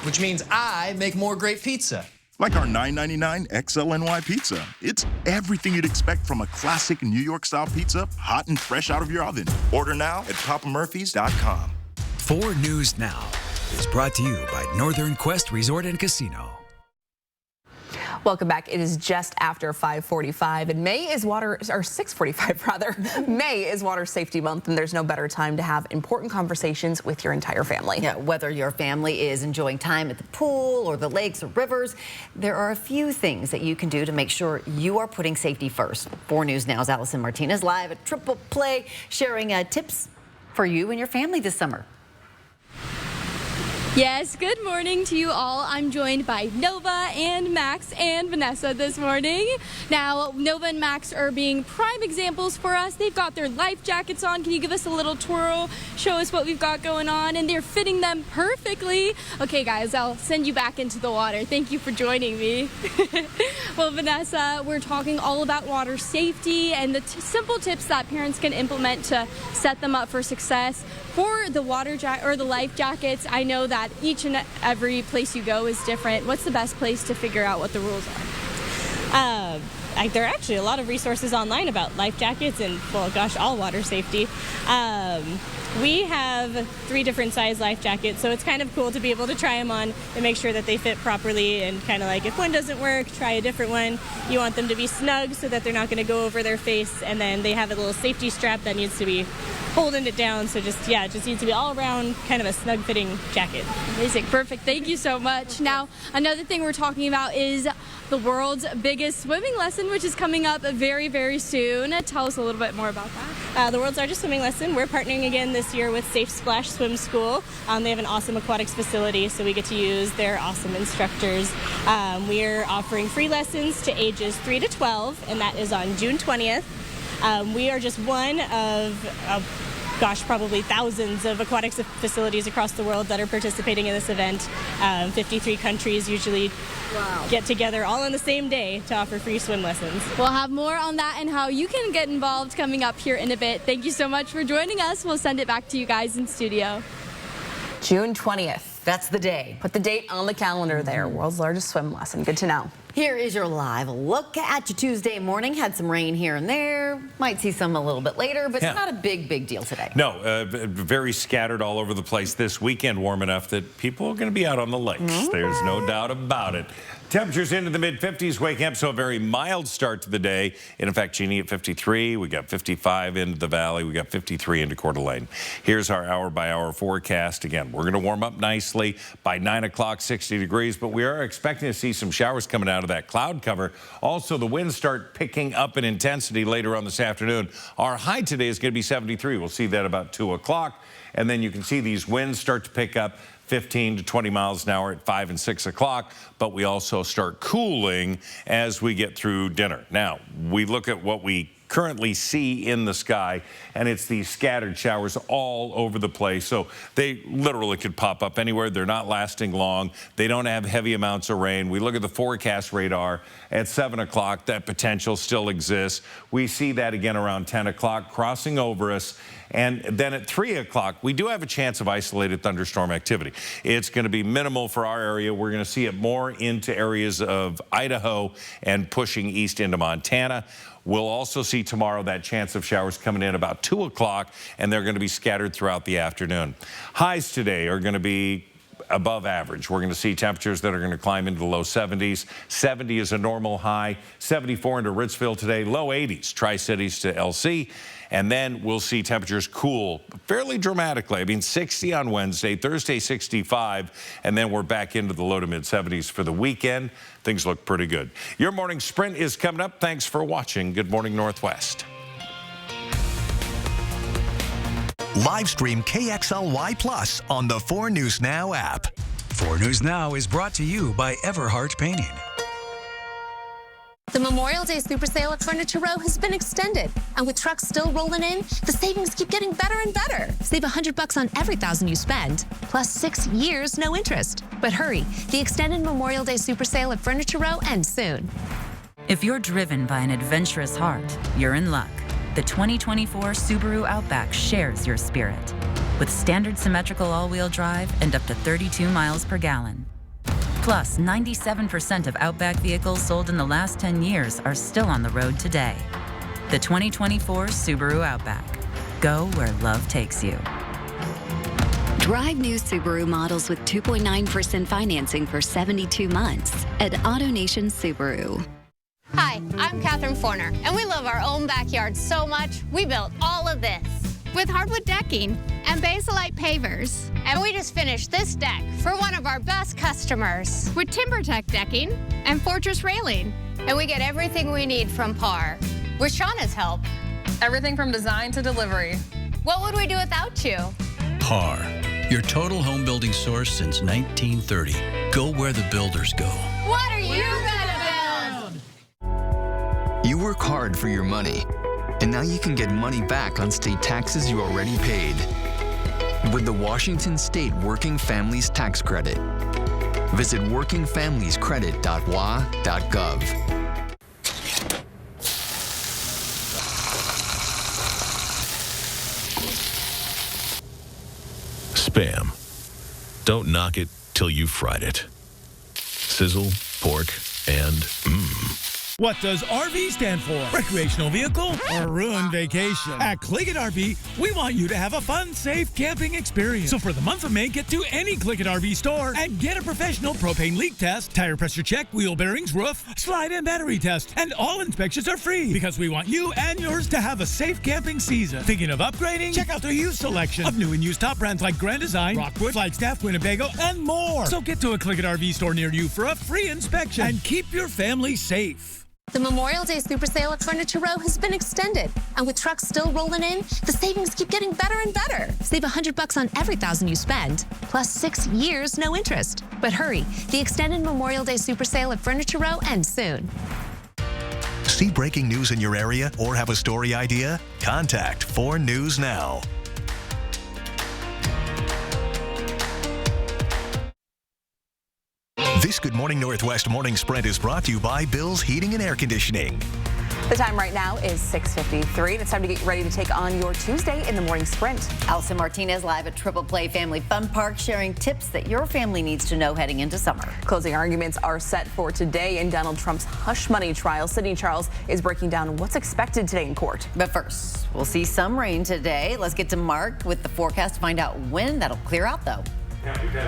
Which means I make more great pizza. Like our $9.99 XLNY pizza. It's everything you'd expect from a classic New York-style pizza, hot and fresh out of your oven. Order now at papamurphys.com. 4 News Now is brought to you by Northern Quest Resort and Casino. Welcome back. It is just after 5:45, and May is 6:45 rather. May is Water Safety Month, and there's no better time to have important conversations with your entire family. Yeah, whether your family is enjoying time at the pool or the lakes or rivers, there are a few things that you can do to make sure you are putting safety first. 4 News Now's Allison Martinez live at Triple Play, sharing tips for you and your family this summer. Yes, good morning to you all. I'm joined by Nova and Max and Vanessa this morning. Now, Nova and Max are being prime examples for us. They've got their life jackets on. Can you give us a little twirl? Show us what we've got going on, and they're fitting them perfectly. Okay, guys, I'll send you back into the water. Thank you for joining me. Well, Vanessa, we're talking all about water safety and the simple tips that parents can implement to set them up for success. For the the life jackets, I know that each and every place you go is different. What's the best place to figure out what the rules are? There are actually a lot of resources online about life jackets and, well, gosh, all water safety. We have 3 different size life jackets, so it's kind of cool to be able to try them on and make sure that they fit properly, and kind of like if one doesn't work, try a different one. You want them to be snug so that they're not going to go over their face, and then they have a little safety strap that needs to be holding it down. So it just needs to be all around kind of a snug fitting jacket. Amazing. Perfect. Thank you so much. Now, another thing we're talking about is the world's biggest swimming lesson, which is coming up very, very soon. Tell us a little bit more about that. The world's largest swimming lesson. We're partnering again this year with Safe Splash Swim School. They have an awesome aquatics facility, so we get to use their awesome instructors. We're offering free lessons to ages 3 to 12, and that is on June 20th. We are just one of probably thousands of aquatics facilities across the world that are participating in this event. 53 countries usually get together all on the same day to offer free swim lessons. We'll have more on that and how you can get involved coming up here in a bit. Thank you so much for joining us. We'll send it back to you guys in studio. June 20th. That's the day. Put the date on the calendar there. World's largest swim lesson. Good to know. Here is your live look at your Tuesday morning. Had some rain here and there. Might see some a little bit later, but not a big deal today. No, very scattered all over the place this weekend. Warm enough that people are going to be out on the lakes. There's no doubt about it. Temperatures into the mid-50s, waking up, so a very mild start to the day. And in fact, Jeannie at 53. We got 55 into the valley. We got 53 into Coeur d'Alene. Here's our hour-by-hour forecast. Again, we're going to warm up nicely. By 9 o'clock, 60 degrees. But we are expecting to see some showers coming out of that cloud cover. Also, the winds start picking up in intensity later on this afternoon. Our high today is going to be 73. We'll see that about 2 o'clock. And then you can see these winds start to pick up 15 to 20 miles an hour at 5 and 6 o'clock, but we also start cooling as we get through dinner. Now, we look at what we currently see in the sky, and it's these scattered showers all over the place. So they literally could pop up anywhere. They're not lasting long. They don't have heavy amounts of rain. We look at the forecast radar at 7 o'clock. That potential still exists. We see that again around 10 o'clock crossing over us. And then at 3 o'clock, we do have a chance of isolated thunderstorm activity. It's going to be minimal for our area. We're going to see it more into areas of Idaho and pushing east into Montana. We'll also see tomorrow that chance of showers coming in about 2 o'clock, and they're going to be scattered throughout the afternoon. Highs today are going to be above average. We're going to see temperatures that are going to climb into the low 70s. 70 is a normal high. 74 into Ritzville today. Low 80s, Tri-Cities to LC. And then we'll see temperatures cool fairly dramatically. I mean, 60 on Wednesday, Thursday 65, and then we're back into the low to mid 70s for the weekend. Things look pretty good. Your morning sprint is coming up. Thanks for watching Good Morning Northwest. Live stream KXLY Plus on the 4 News Now app. 4 News Now is brought to you by Everhart Painting. The Memorial Day Super Sale at Furniture Row has been extended. And with trucks still rolling in, the savings keep getting better and better. Save $100 on every $1,000 you spend, plus 6 years, no interest. But hurry, the extended Memorial Day Super Sale at Furniture Row ends soon. If you're driven by an adventurous heart, you're in luck. The 2024 Subaru Outback shares your spirit. With standard symmetrical all-wheel drive and up to 32 miles per gallon. Plus, 97% of Outback vehicles sold in the last 10 years are still on the road today. The 2024 Subaru Outback. Go where love takes you. Drive new Subaru models with 2.9% financing for 72 months at AutoNation Subaru. Hi, I'm Catherine Forner, and we love our own backyard so much, we built all of this. With hardwood decking and Basilite pavers. And we just finished this deck for one of our best customers. With TimberTech decking and Fortress railing. And we get everything we need from Par. With Shauna's help. Everything from design to delivery. What would we do without you? Par, your total home building source since 1930. Go where the builders go. What are you gonna build? You work hard for your money. And now you can get money back on state taxes you already paid with the Washington State Working Families Tax Credit. Visit workingfamiliescredit.wa.gov. Spam. Don't knock it till you've fried it. Sizzle, pork, and mmm. What does RV stand for? Recreational vehicle or ruined vacation? At Click-It RV, we want you to have a fun, safe camping experience. So for the month of May, get to any Click-It RV store and get a professional propane leak test, tire pressure check, wheel bearings, roof, slide and battery test. And all inspections are free because we want you and yours to have a safe camping season. Thinking of upgrading? Check out their used selection of new and used top brands like Grand Design, Rockwood, Flagstaff, Winnebago, and more. So get to a Click-It RV store near you for a free inspection and keep your family safe. The Memorial Day Super Sale at Furniture Row has been extended. And with trucks still rolling in, the savings keep getting better and better. Save $100 on every $1,000 you spend, plus 6 years, no interest. But hurry, the extended Memorial Day Super Sale at Furniture Row ends soon. See breaking news in your area or have a story idea? Contact 4 News Now. This Good Morning Northwest Morning Sprint is brought to you by Bill's Heating and Air Conditioning. The time right now is 6:53. It's time to get ready to take on your Tuesday in the morning sprint. Allison Martinez live at Triple Play Family Fun Park sharing tips that your family needs to know heading into summer. Closing arguments are set for today in Donald Trump's hush money trial. Sydney Charles is breaking down what's expected today in court. But first, we'll see some rain today. Let's get to Mark with the forecast to find out when that'll clear out, though.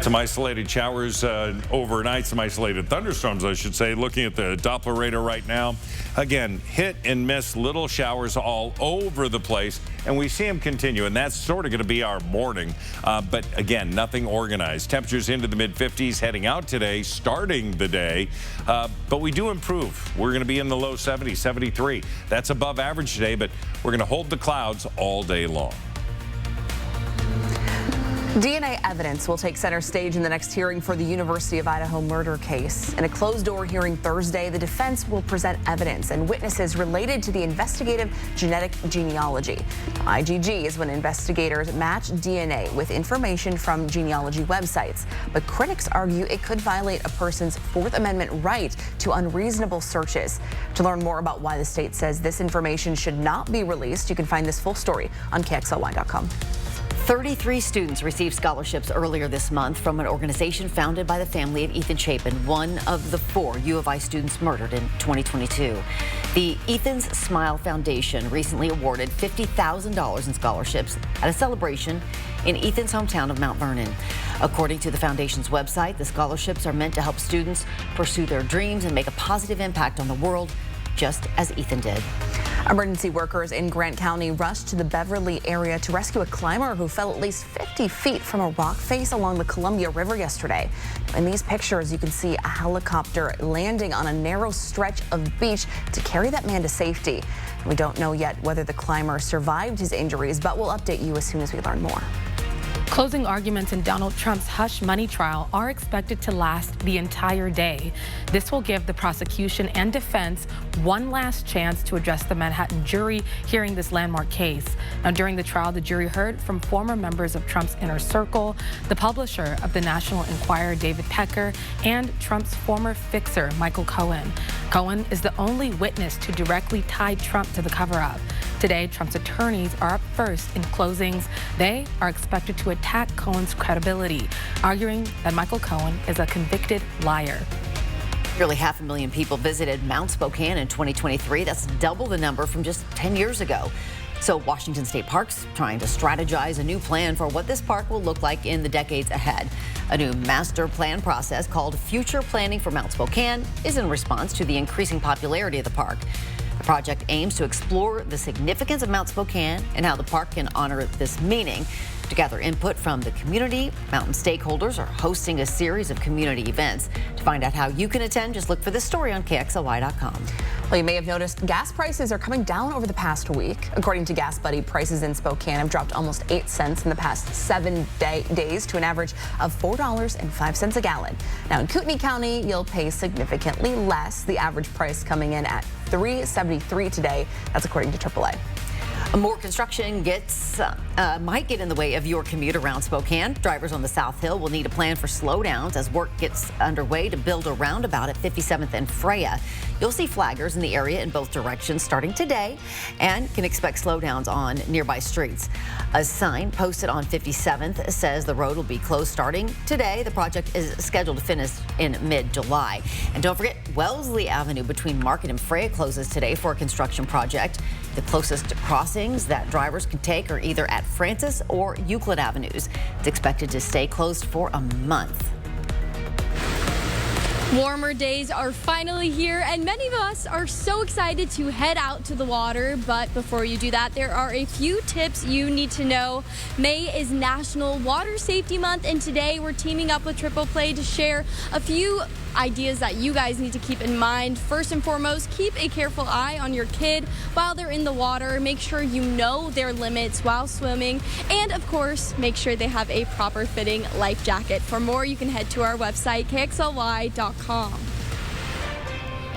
Some isolated showers overnight, some isolated thunderstorms, I should say. Looking at the Doppler radar right now, again, hit and miss little showers all over the place, and we see them continue, and that's sort of going to be our morning. But again, nothing organized. Temperatures into the mid-50s heading out today, starting the day, but we do improve. We're going to be in the low 70s, 73. That's above average today, but we're going to hold the clouds all day long. DNA evidence will take center stage in the next hearing for the University of Idaho murder case. In a closed-door hearing Thursday, the defense will present evidence and witnesses related to the investigative genetic genealogy. IgG is when investigators match DNA with information from genealogy websites. But critics argue it could violate a person's Fourth Amendment right to unreasonable searches. To learn more about why the state says this information should not be released, you can find this full story on KXLY.com. 33 students received scholarships earlier this month from an organization founded by the family of Ethan Chapin, one of the 4 U of I students murdered in 2022. The Ethan's Smile Foundation recently awarded $50,000 in scholarships at a celebration in Ethan's hometown of Mount Vernon. According to the foundation's website, the scholarships are meant to help students pursue their dreams and make a positive impact on the world, just as Ethan did. Emergency workers in Grant County rushed to the Beverly area to rescue a climber who fell at least 50 feet from a rock face along the Columbia River yesterday. In these pictures, you can see a helicopter landing on a narrow stretch of beach to carry that man to safety. We don't know yet whether the climber survived his injuries, but we'll update you as soon as we learn more. Closing arguments in Donald Trump's hush money trial are expected to last the entire day. This will give the prosecution and defense one last chance to address the Manhattan jury hearing this landmark case. Now, during the trial, the jury heard from former members of Trump's inner circle, the publisher of the National Enquirer, David Pecker, and Trump's former fixer, Michael Cohen. Cohen is the only witness to directly tie Trump to the cover-up. Today, Trump's attorneys are up first in closings. They are expected to attack Cohen's credibility, arguing that Michael Cohen is a convicted liar. Nearly 500,000 people visited Mount Spokane in 2023. That's double the number from just 10 years ago. So Washington State Parks trying to strategize a new plan for what this park will look like in the decades ahead. A new master plan process called Future Planning for Mount Spokane is in response to the increasing popularity of the park. The project aims to explore the significance of Mount Spokane and how the park can honor this meaning. To gather input from the community, mountain stakeholders are hosting a series of community events. To find out how you can attend, just look for this story on KXLY.com. Well, you may have noticed gas prices are coming down over the past week. According to Gas Buddy, prices in Spokane have dropped almost 8 cents in the past 7 days to an average of $4.05 a gallon. Now, in Kootenai County, you'll pay significantly less. The average price coming in at $3.73 today. That's according to AAA. More construction might get in the way of your commute around Spokane. Drivers on the South Hill will need a plan for slowdowns as work gets underway to build a roundabout at 57th and Freya. You'll see flaggers in the area in both directions starting today and can expect slowdowns on nearby streets. A sign posted on 57th says the road will be closed starting today. The project is scheduled to finish in mid-July. And don't forget, Wellesley Avenue between Market and Freya closes today for a construction project. The closest crossings that drivers can take are either at Francis or Euclid Avenues. It's expected to stay closed for a month. Warmer days are finally here, and many of us are so excited to head out to the water. But before you do that, there are a few tips you need to know. May is National Water Safety Month, and today we're teaming up with Triple Play to share a few ideas that you guys need to keep in mind. First and foremost, keep a careful eye on your kid while they're in the water. Make sure you know their limits while swimming, and of course, make sure they have a proper fitting life jacket. For more, you can head to our website, KXLY.com.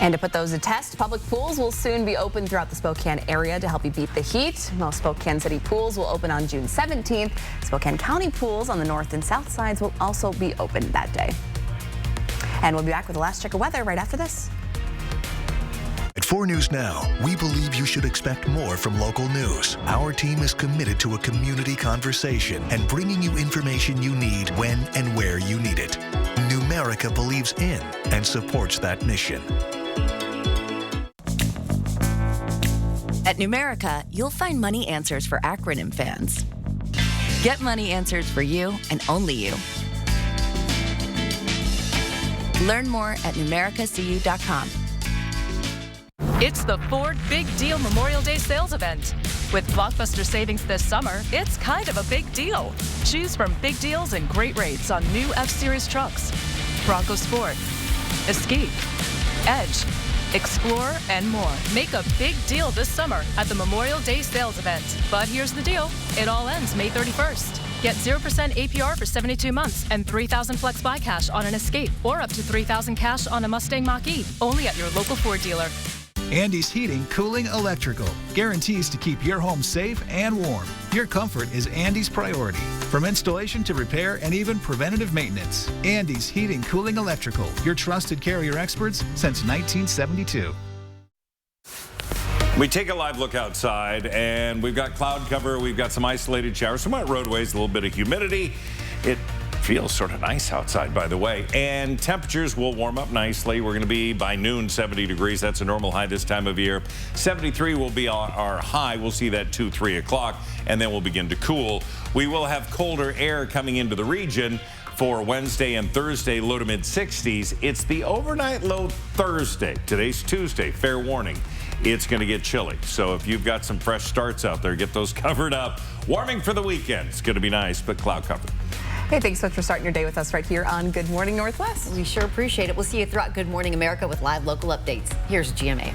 And to put those to test, public pools will soon be open throughout the Spokane area to help you beat the heat. Most Spokane City pools will open on June 17th. Spokane County pools on the north and south sides will also be open that day. And we'll be back with the last check of weather right after this. At 4 News Now, we believe you should expect more from local news. Our team is committed to a community conversation and bringing you information you need when and where you need it. Numerica believes in and supports that mission. At Numerica, you'll find money answers for acronym fans. Get money answers for you and only you. Learn more at numericacu.com. It's the Ford Big Deal Memorial Day sales event. With blockbuster savings this summer, it's kind of a big deal. Choose from big deals and great rates on new F-Series trucks, Bronco Sport, Escape, Edge, Explorer, and more. Make a big deal this summer at the Memorial Day sales event. But here's the deal. It all ends May 31st. Get 0% APR for 72 months and $3,000 flex buy cash on an Escape or up to $3,000 cash on a Mustang Mach-E. Only at your local Ford dealer. Andy's Heating, Cooling, Electrical guarantees to keep your home safe and warm. Your comfort is Andy's priority. From installation to repair and even preventative maintenance. Andy's Heating, Cooling, Electrical, your trusted Carrier experts since 1972. We take a live look outside, and we've got cloud cover. We've got some isolated showers, some wet roadways, a little bit of humidity. It feels sort of nice outside, by the way. And temperatures will warm up nicely. We're going to be, by noon, 70 degrees. That's a normal high this time of year. 73 will be our high. We'll see that 2, 3 o'clock, and then we'll begin to cool. We will have colder air coming into the region for Wednesday and Thursday, low to mid 60s. It's the overnight low Thursday. Today's Tuesday. Fair warning. It's going to get chilly. So if you've got some fresh starts out there, get those covered up. Warming for the weekend. It's going to be nice, but cloud cover. Hey, thanks so much for starting your day with us right here on Good Morning Northwest. We sure appreciate it. We'll see you throughout Good Morning America with live local updates. Here's GMA.